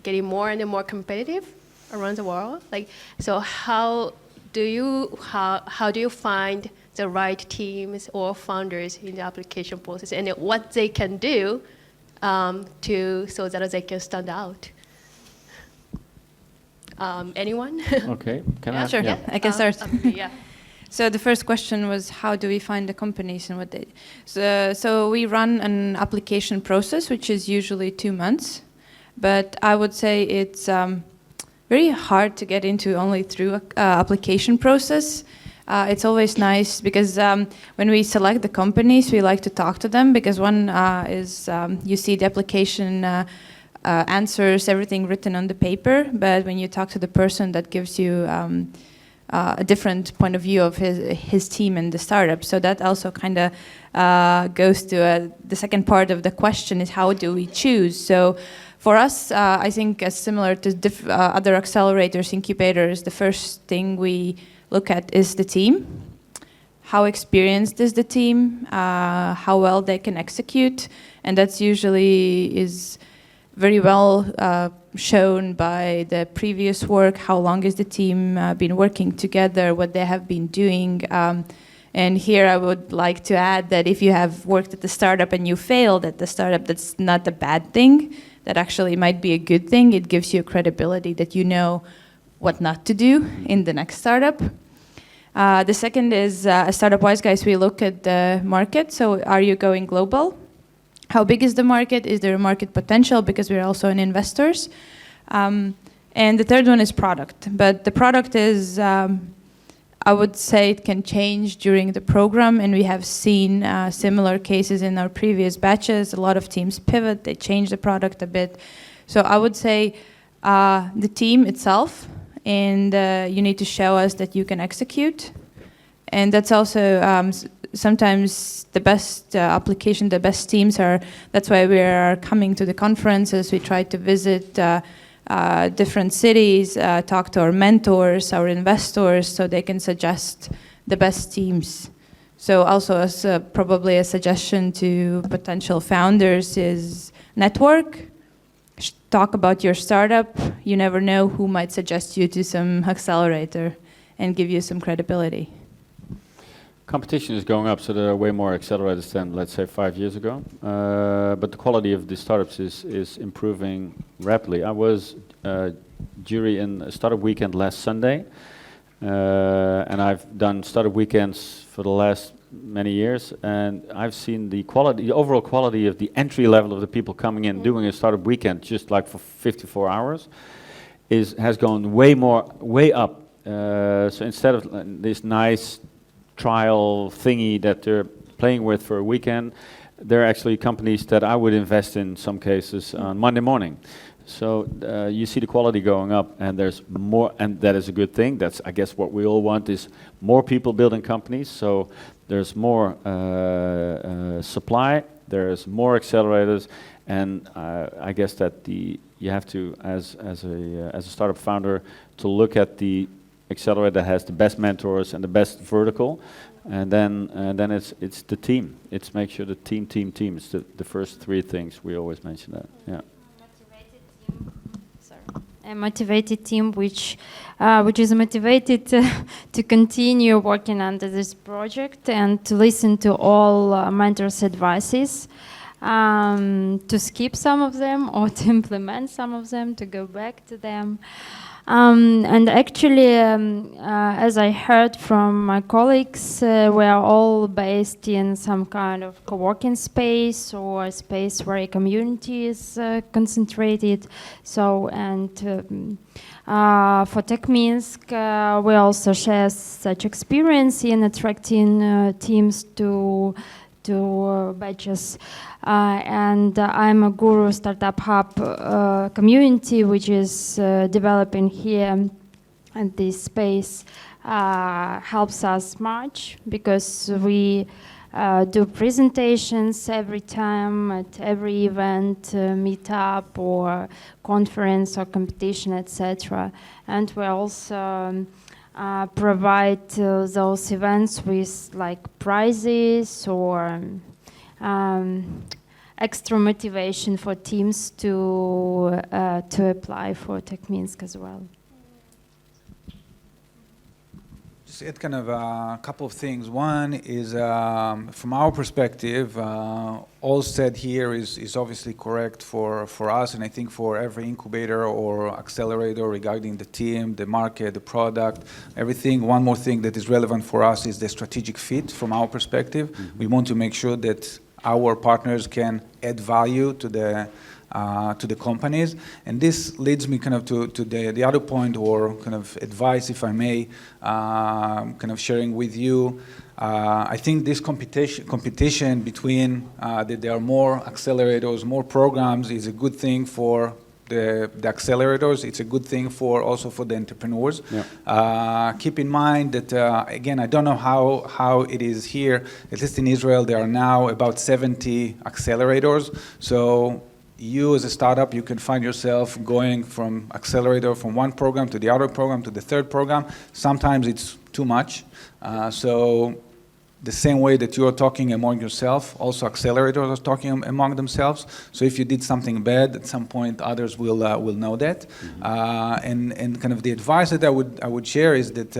getting more and more competitive around the world. Like, so how do you find the right teams or founders in the application process, and what they can do so that they can stand out? Anyone? Okay, Sure. Yeah, I can start. Yeah. So the first question was, how do we find the companies and what they... So we run an application process, which is usually 2 months. But I would say it's very hard to get into only through application process. It's always nice because when we select the companies, we like to talk to them because one is you see the application answers everything written on the paper, but when you talk to the person, that gives you a different point of view of his team and the startup. So that also kind of goes to the second part of the question is how do we choose? So for us, I think as similar to other accelerators, incubators, the first thing we look at is the team. How experienced is the team? How well they can execute? And that's usually is very well shown by the previous work. How long is the team been working together? What they have been doing? And here I would like to add that if you have worked at the startup and you failed at the startup, that's not a bad thing. That actually might be a good thing. It gives you credibility that you know what not to do in the next startup. The second is, as Startup Wise Guys, we look at the market. So are you going global? How big is the market? Is there a market potential? Because we're also in investors. And the third one is product. But the product is, I would say it can change during the program. And we have seen similar cases in our previous batches. A lot of teams pivot, they change the product a bit. So I would say the team itself, and you need to show us that you can execute. And that's also sometimes the best application, the best teams are, that's why we are coming to the conferences. We try to visit different cities, talk to our mentors, our investors, so they can suggest the best teams. So also as probably a suggestion to potential founders is network. Talk about your startup. You never know who might suggest you to some accelerator and give you some credibility. Competition is going up, so there are way more accelerators than, let's say, 5 years ago. But the quality of the startups is improving rapidly. I was jury in a startup weekend last Sunday, and I've done startup weekends for the last many years, and I've seen the quality, the overall quality of the entry level of the people coming in doing a startup weekend just like for 54 hours has gone way up. So instead of this nice trial thingy that they're playing with for a weekend, they're actually companies that I would invest in some cases on Monday morning. So you see the quality going up, and there's more, and that is a good thing. That's, I guess, what we all want is more people building companies. So there's more supply, there's more accelerators, and I guess that you have to, as a startup founder, to look at the accelerator that has the best mentors and the best vertical, and then it's the team. It's make sure the team. It's the first three things we always mention that. Yeah. A motivated team which is motivated to continue working under this project and to listen to all mentors' advices, to skip some of them or to implement some of them, to go back to them. And actually, as I heard from my colleagues, we are all based in some kind of co-working space or a space where a community is concentrated. So, and for TechMinsk, we also share such experience in attracting teams to batches. And I'm a Guru Startup Hub community, which is developing here, and this space helps us much because we do presentations every time at every event, meetup or conference or competition, etc. And we also provide those events with like prizes or extra motivation for teams to apply for TechMinsk as well. Just add kind of a couple of things. One is, from our perspective, all said here is obviously correct for us, and I think for every incubator or accelerator regarding the team, the market, the product, everything. One more thing that is relevant for us is the strategic fit from our perspective. Mm-hmm. We want to make sure that our partners can add value to the companies. And this leads me kind of to the other point, or kind of advice, if I may, kind of sharing with you. I think this competition between that there are more accelerators, more programs is a good thing for the accelerators. It's a good thing also for the entrepreneurs. Yeah. Keep in mind that, again, I don't know how it is here. At least in Israel, there are now about 70 accelerators. So you as a startup, you can find yourself going from accelerator from one program to the other program to the third program. Sometimes it's too much. So the same way that you are talking among yourself, also accelerators are talking among themselves. So if you did something bad, at some point others will know that. Mm-hmm. And kind of the advice that I would share is that,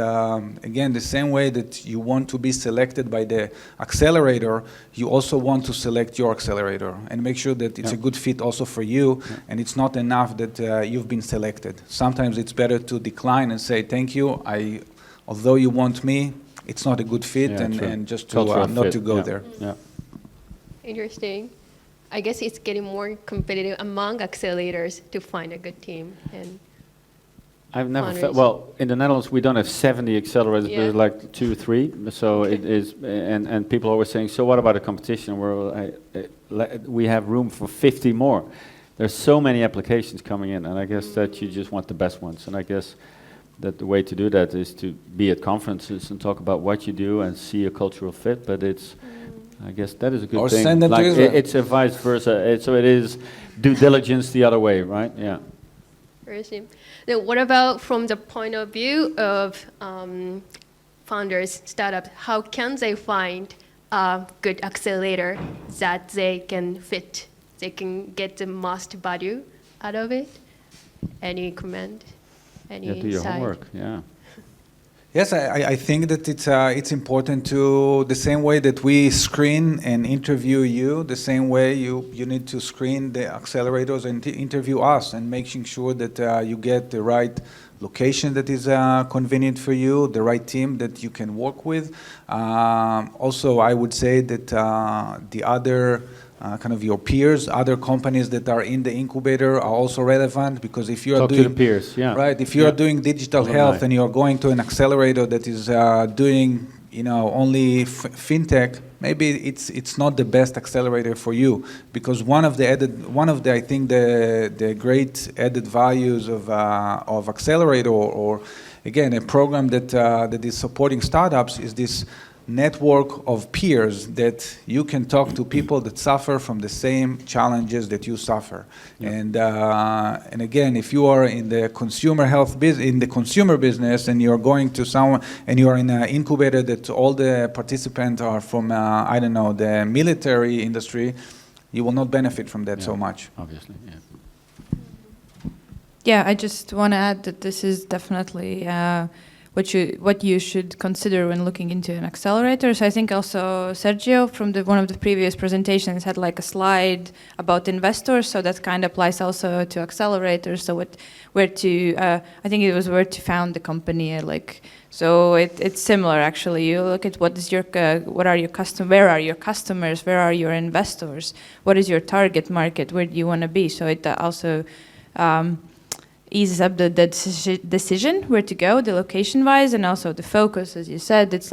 again, the same way that you want to be selected by the accelerator, you also want to select your accelerator and make sure that it's a good fit also for you. Yeah. And it's not enough that you've been selected. Sometimes it's better to decline and say, thank you, although you want me, it's not a good fit, and just to not to go there. Yeah. Interesting. I guess it's getting more competitive among accelerators to find a good team. And I've never felt, well, in the Netherlands we don't have 70 accelerators, but there's like 2 or 3. So it is, and people are always saying, so what about a competition where we have room for 50 more? There's so many applications coming in, and I guess that you just want the best ones. And I guess that the way to do that is to be at conferences and talk about what you do and see a cultural fit. But I guess that is a good thing. Send them to Israel. It's a vice versa. So it is due diligence the other way, right? Yeah. Interesting. Then what about from the point of view of founders, startups? How can they find a good accelerator that they can fit? They can get the most value out of it? Any comment? Any do your homework, yeah. Yes, I think that it's important to, the same way that we screen and interview you, the same way you need to screen the accelerators and interview us, and making sure that you get the right location that is convenient for you, the right team that you can work with. Also, I would say that the other kind of your peers, other companies that are in the incubator are also relevant, because if you are doing to the peers, right, if you are doing digital health and you are going to an accelerator that is doing only fintech, maybe it's not the best accelerator for you, because one of the I think the great added values of accelerator or again a program that is supporting startups is this network of peers that you can talk to, people that suffer from the same challenges that you suffer. Yeah. And again, if you are in the consumer health in the consumer business, and you're going to someone and you are in an incubator that all the participants are from I don't know, the military industry, you will not benefit from that so much. Obviously, yeah. Yeah, I just want to add that this is definitely what you should consider when looking into an accelerator. So I think also Sergio from one of the previous presentations had like a slide about investors, so that kind of applies also to accelerators. So I think it was where to found the company, so it's similar actually. You look at where are your customers, where are your investors, what is your target market, where do you want to be. So it also eases up the decision where to go, the location-wise, and also the focus, as you said. It's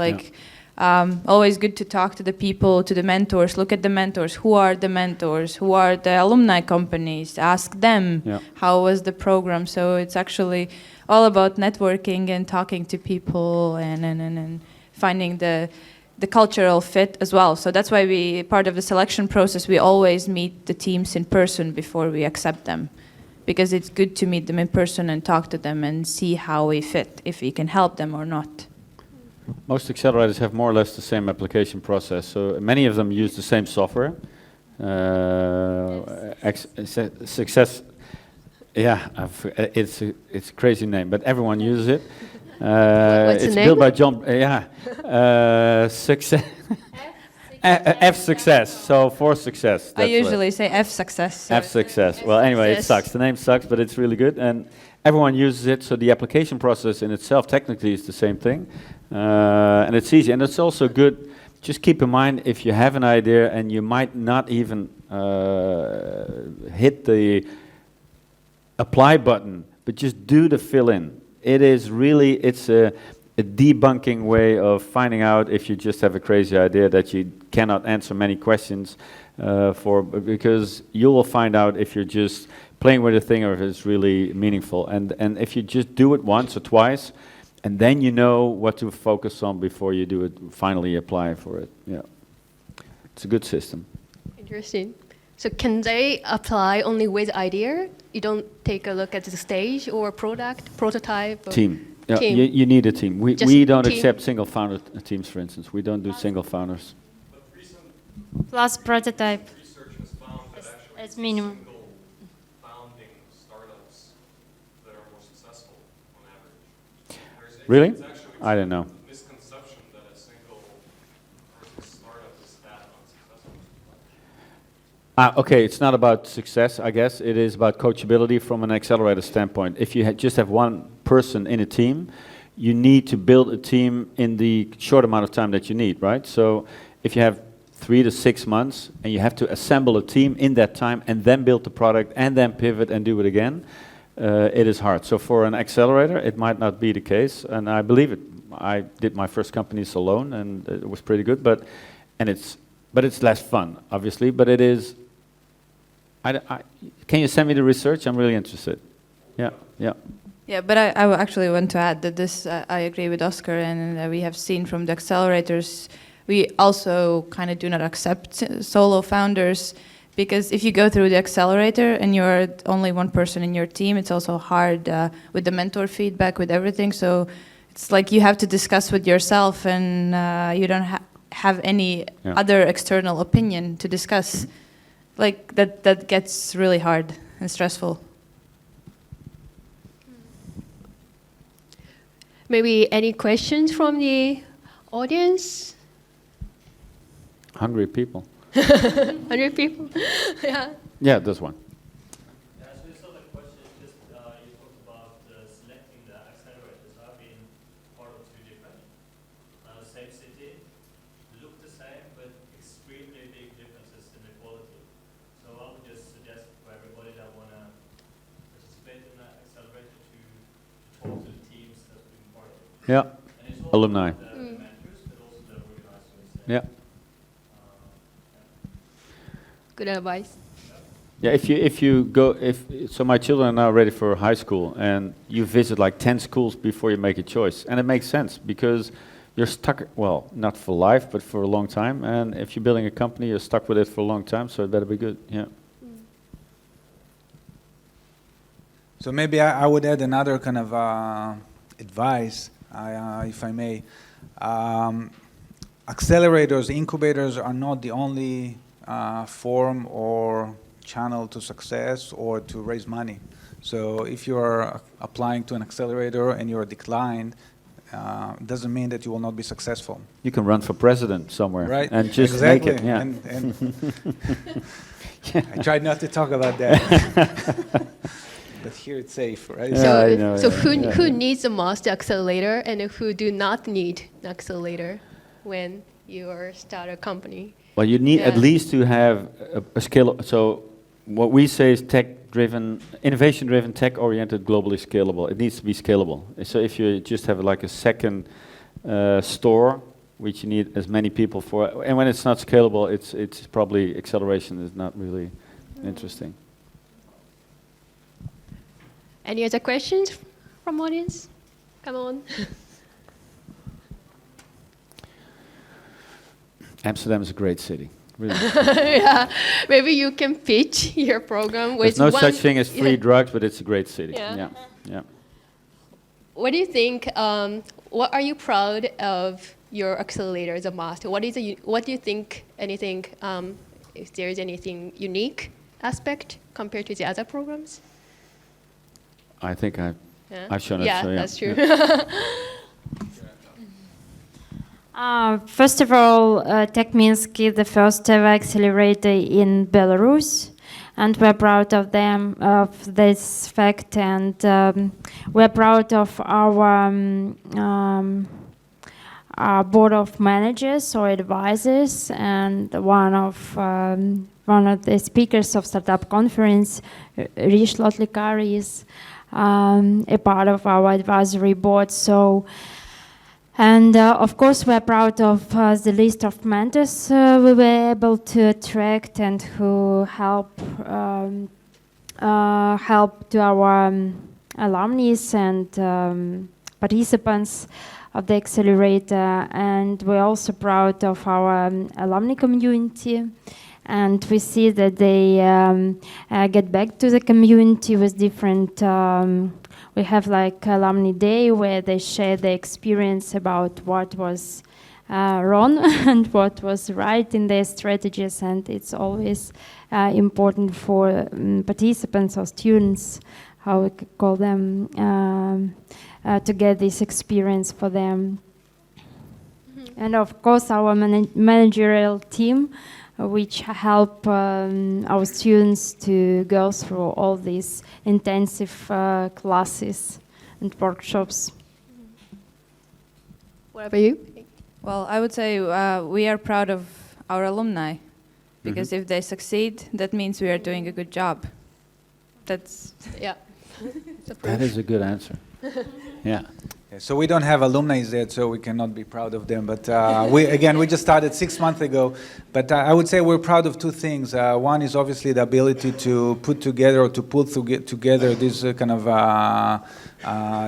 always good to talk to the people, to the mentors, look at the mentors. Who are the mentors? Who are the alumni companies? Ask them, how was the program? So it's actually all about networking and talking to people and finding the cultural fit as well. So that's why part of the selection process, we always meet the teams in person before we accept them, because it's good to meet them in person and talk to them and see how we fit, if we can help them or not. Most accelerators have more or less the same application process. So many of them use the same software. Success, it's a crazy name, but everyone uses it. What's the It's name? built by John. Success. F success. So for success. I that's usually what. say F success. so- F success. Well, anyway, it Success. sucks. The name sucks, but it's really good, and everyone uses it. So the application process in itself, technically, is the same thing, and it's easy. And it's also good. Just keep in mind if you have an idea and you might not even hit the apply button, but just do the fill in. It is really, it's a debunking way of finding out if you just have a crazy idea that you cannot answer many questions because you will find out if you're just playing with a thing or if it's really meaningful. And if you just do it once or twice, and then you know what to focus on before you do it, finally apply for it. Yeah, it's a good system. Interesting. So can they apply only with idea? You don't take a look at the stage or product, prototype? Or Team. Yeah, Team. You need a team. We Just don't team. accept single founder teams, for instance. We don't do single founders. Plus prototype as minimum. Really? I don't know. Okay, it's not about success, I guess. It is about coachability from an accelerator standpoint. If you just have one person in a team, you need to build a team in the short amount of time that you need, right? So if you have 3 to 6 months and you have to assemble a team in that time and then build the product and then pivot and do it again, it is hard. So for an accelerator, it might not be the case, and I believe it. I did my first companies alone, and it was pretty good, but it's less fun, obviously, but it is. Can you send me the research? I'm really interested. Yeah. Yeah, but I actually want to add that this, I agree with Oscar, and we have seen from the accelerators, we also kind of do not accept solo founders, because if you go through the accelerator and you're only one person in your team, it's also hard with the mentor feedback, with everything. So it's like you have to discuss with yourself, and you don't have any other external opinion to discuss. Like that gets really hard and stressful. Maybe any questions from the audience? Hungry people. 100 people? Yeah. Yeah, there's one. Yeah, alumni. Yeah. Good advice. Yeah, if you go, so my children are now ready for high school, and you visit like 10 schools before you make a choice, and it makes sense because you're stuck. Well, not for life, but for a long time. And if you're building a company, you're stuck with it for a long time, so it better be good. Yeah. So maybe I would add another kind of advice, if I may. Accelerators, incubators are not the only form or channel to success or to raise money. So if you're applying to an accelerator and you're declined, doesn't mean that you will not be successful. You can run for president somewhere, right? And just exactly. make it. Yeah. And I tried not to talk about that. But here it's safe, right? Who needs the most accelerator and who do not need an accelerator when you start a company? Well, you need at least to have a skill. So what we say is tech-driven, innovation-driven, tech-oriented, globally scalable. It needs to be scalable. So if you just have like a second store, which you need as many people for, and when it's not scalable, it's probably acceleration is not really interesting. Any other questions from audience? Come on. Amsterdam is a great city. Really. Yeah, maybe you can pitch your program with There's no such thing as free drugs, but it's a great city. Yeah. Yeah. What do you think? What are you proud of your accelerator the most? What do you think? Anything? If there is anything unique aspect compared to the other programs? I think I I've shown it. Yeah, so yeah. that's true. First of all, TechMinsk is the first ever accelerator in Belarus, and we're proud of them, of this fact, and we're proud of our board of managers or advisors, and one of the speakers of Startup Conference, Rish Lotlikar, is a part of our advisory board. So. And of course, we're proud of the list of mentors we were able to attract and who help to our alumni and participants of the accelerator. And we're also proud of our alumni community. And we see that they get back to the community with different. We have like alumni day where they share their experience about what was wrong and what was right in their strategies, and it's always important for participants or students, how we could call them, to get this experience for them. And of course our managerial team, which help our students to go through all these intensive classes and workshops. What about you? Well, I would say we are proud of our alumni, because if they succeed, that means we are doing a good job. That's yeah. That is a good answer. Yeah. So we don't have alumni yet, so we cannot be proud of them. But we just started 6 months ago. But I would say we're proud of two things. One is obviously the ability to put together or to pull together these kind of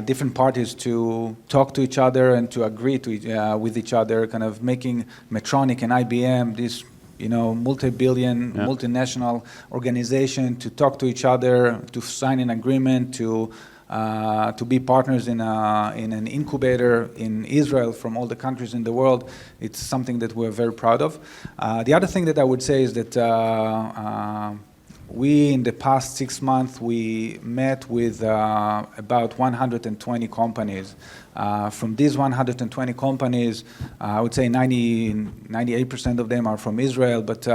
different parties to talk to each other and to agree to with each other, kind of making Medtronic and IBM, this multi-billion, multinational organization, to talk to each other, to sign an agreement, to be partners in an incubator in Israel from all the countries in the world. It's something that we're very proud of. The other thing that I would say is that we, in the past 6 months, we met with about 120 companies. From these 120 companies, I would say 98% of them are from Israel, but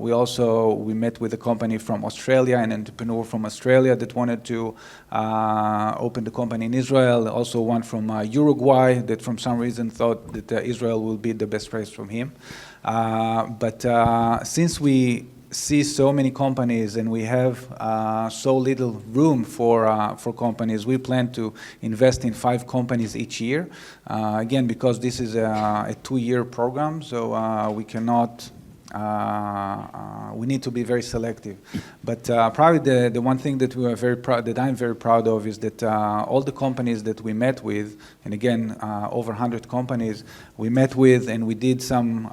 we met with a company from Australia, an entrepreneur from Australia that wanted to open the company in Israel, also one from Uruguay that from some reason thought that Israel will be the best place from him. But since we see so many companies and we have so little room for companies, we plan to invest in 5 companies each year. Again, because this is a 2-year program, so we cannot. We need to be very selective. But probably the one thing that we are that I'm very proud of is that all the companies that we met with, and again over 100 companies we met with, and we did some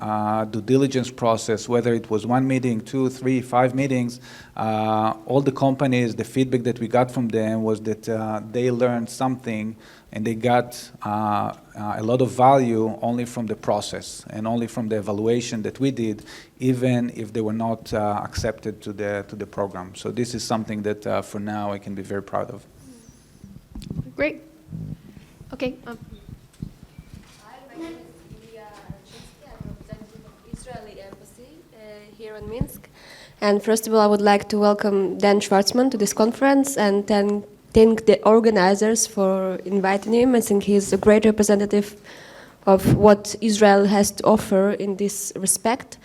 due diligence process, whether it was 1 meeting, 2, 3, 5 meetings. All the companies, the feedback that we got from them was that they learned something and they got a lot of value only from the process and only from the evaluation that we did, even if they were not accepted to the program. So this is something that for now I can be very proud of. Great. Okay. Hi, my name is Ilya Chinsky. I'm representative of Israeli Embassy here in Minsk. And first of all, I would like to welcome Dan Schwartzman to this conference and then thank the organizers for inviting him. I think he's a great representative of what Israel has to offer in this respect.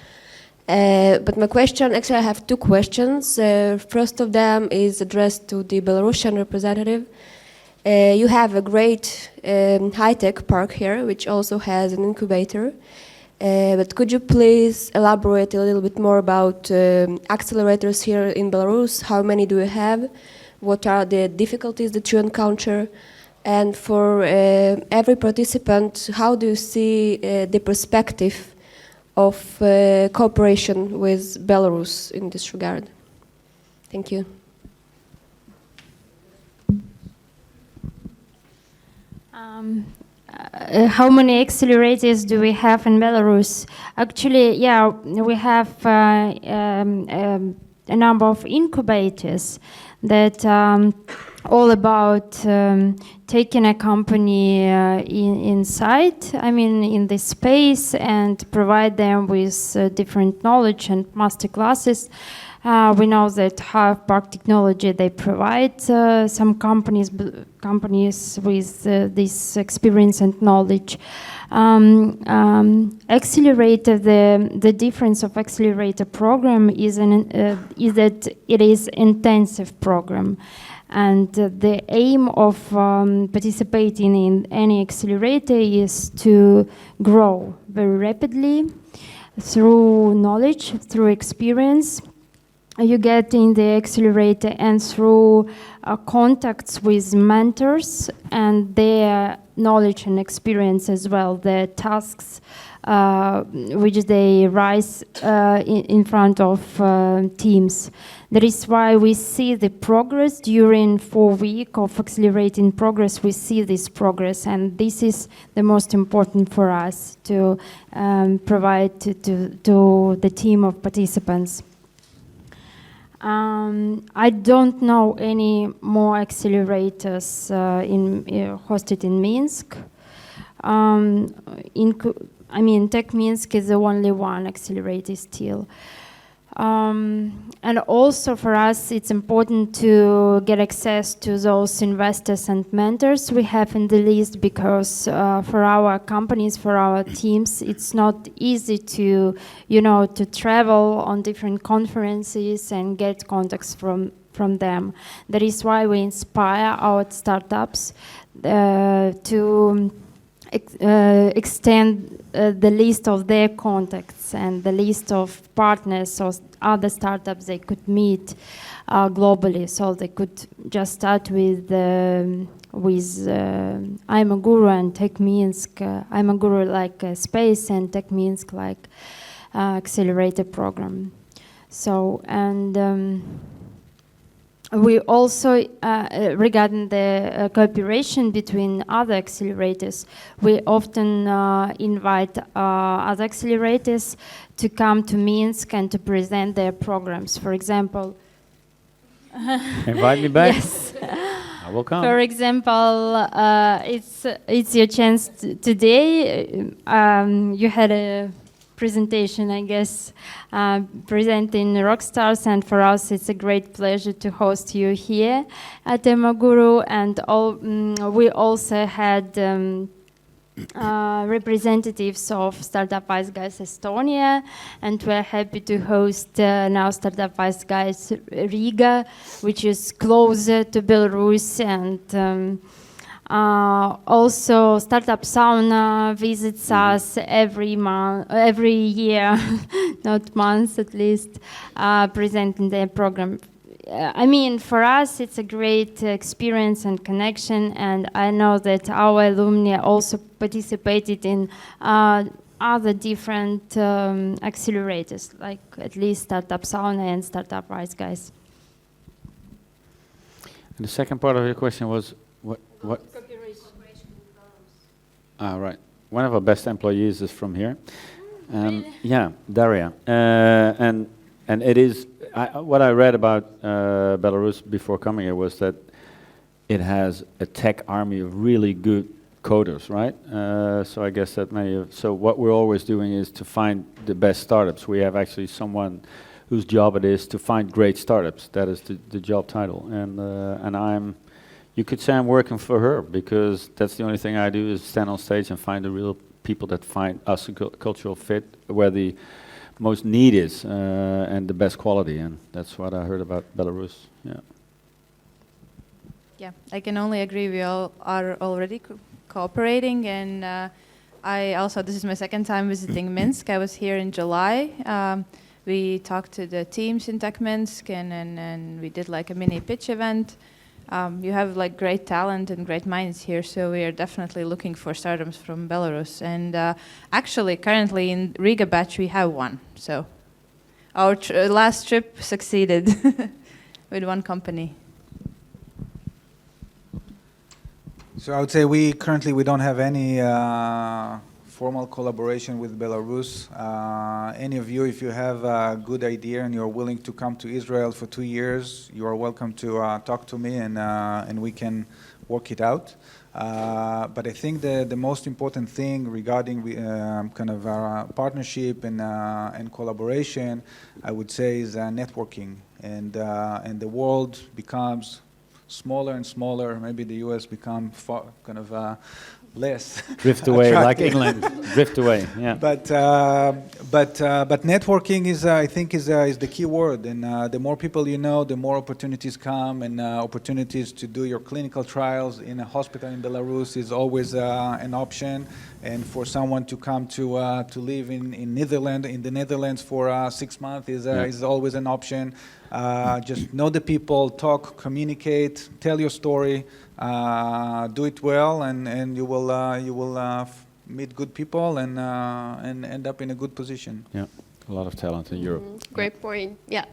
But my question, actually I have 2 questions. First of them is addressed to the Belarusian representative. You have a great high-tech park here, which also has an incubator. But could you please elaborate a little bit more about accelerators here in Belarus? How many do you have? What are the difficulties that you encounter? And for every participant, how do you see the perspective of cooperation with Belarus in this regard? Thank you. How many accelerators do we have in Belarus? Actually, yeah, we have a number of incubators that all about taking a company inside, in this space, and provide them with different knowledge and master classes. We know that Hive Park Technology, they provide some companies with this experience and knowledge. Accelerator, the difference of accelerator program is that it is intensive program. And the aim of participating in any accelerator is to grow very rapidly through knowledge, through experience you get in the accelerator, and through contacts with mentors and their knowledge and experience as well, the tasks which they rise in front of teams. That is why we see the progress during 4 weeks of accelerating progress. We see this progress, and this is the most important for us to provide to the team of participants. I don't know any more accelerators hosted in Minsk. Tech Minsk is the only one accelerator still. And also for us, it's important to get access to those investors and mentors we have in the list, because for our companies, for our teams, it's not easy to travel on different conferences and get contacts from them. That is why we inspire our startups to extend the list of their contacts and the list of partners or other startups they could meet globally. So they could just start with I'm a Guru and Tech Minsk. I'm a Guru like Space, and Tech Minsk like accelerator program. So, and we also, regarding the cooperation between other accelerators, we often invite other accelerators to come to Minsk and to present their programs. For example, invite me back. Yes. I will come. For example, it's your chance today. You had a presentation, I guess, presenting Rockstars, and for us it's a great pleasure to host you here at Emaguru. And we also had representatives of Startup Wise Guys Estonia, and we're happy to host now Startup Wise Guys Riga, which is closer to Belarus, and also Startup Sauna visits us every year, not months at least, presenting their program. For us it's a great experience and connection, and I know that our alumni also participated in other different accelerators, like at least Startup Sauna and Startup Wise Guys. And the second part of your question was what? Right. One of our best employees is from here. Really? Yeah, Daria. And it is, what I read about Belarus before coming here was that it has a tech army of really good coders, right? So I guess that so what we're always doing is to find the best startups. We have actually someone whose job it is to find great startups. That is the job title. And you could say I'm working for her, because that's the only thing I do is stand on stage and find the real people that find us a cultural fit where the most need is and the best quality. And that's what I heard about Belarus. Yeah. Yeah, I can only agree. We all are already cooperating, and this is my second time visiting Minsk. I was here in July. We talked to the teams in Tech Minsk, and we did like a mini pitch event. You have like great talent and great minds here, so we are definitely looking for startups from Belarus. And actually, currently in Riga batch, we have one. So our last trip succeeded with one company. So I would say we don't have any formal collaboration with Belarus. Any of you, if you have a good idea and you're willing to come to Israel for 2 years, you are welcome to talk to me and we can work it out. But I think the most important thing regarding kind of our partnership and collaboration, I would say, is networking. And the world becomes smaller and smaller. Maybe the U.S. become kind of less drift away, like attractive. England, drift away. Yeah. But networking is, I think, is the key word. And the more people you know, the more opportunities come, and opportunities to do your clinical trials in a hospital in Belarus is always an option. And for someone to come to live in the Netherlands for 6 months is always an option. Just know the people, talk, communicate, tell your story, do it well, and you will meet good people and end up in a good position. Yeah, a lot of talent in Europe. Great point. Yeah,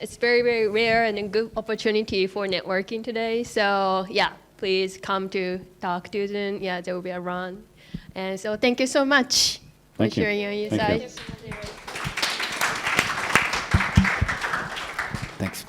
it's very, very rare and a good opportunity for networking today. So yeah, please come to talk to them. Yeah, there will be a run. And so thank you so much for sharing your insights. Thanks.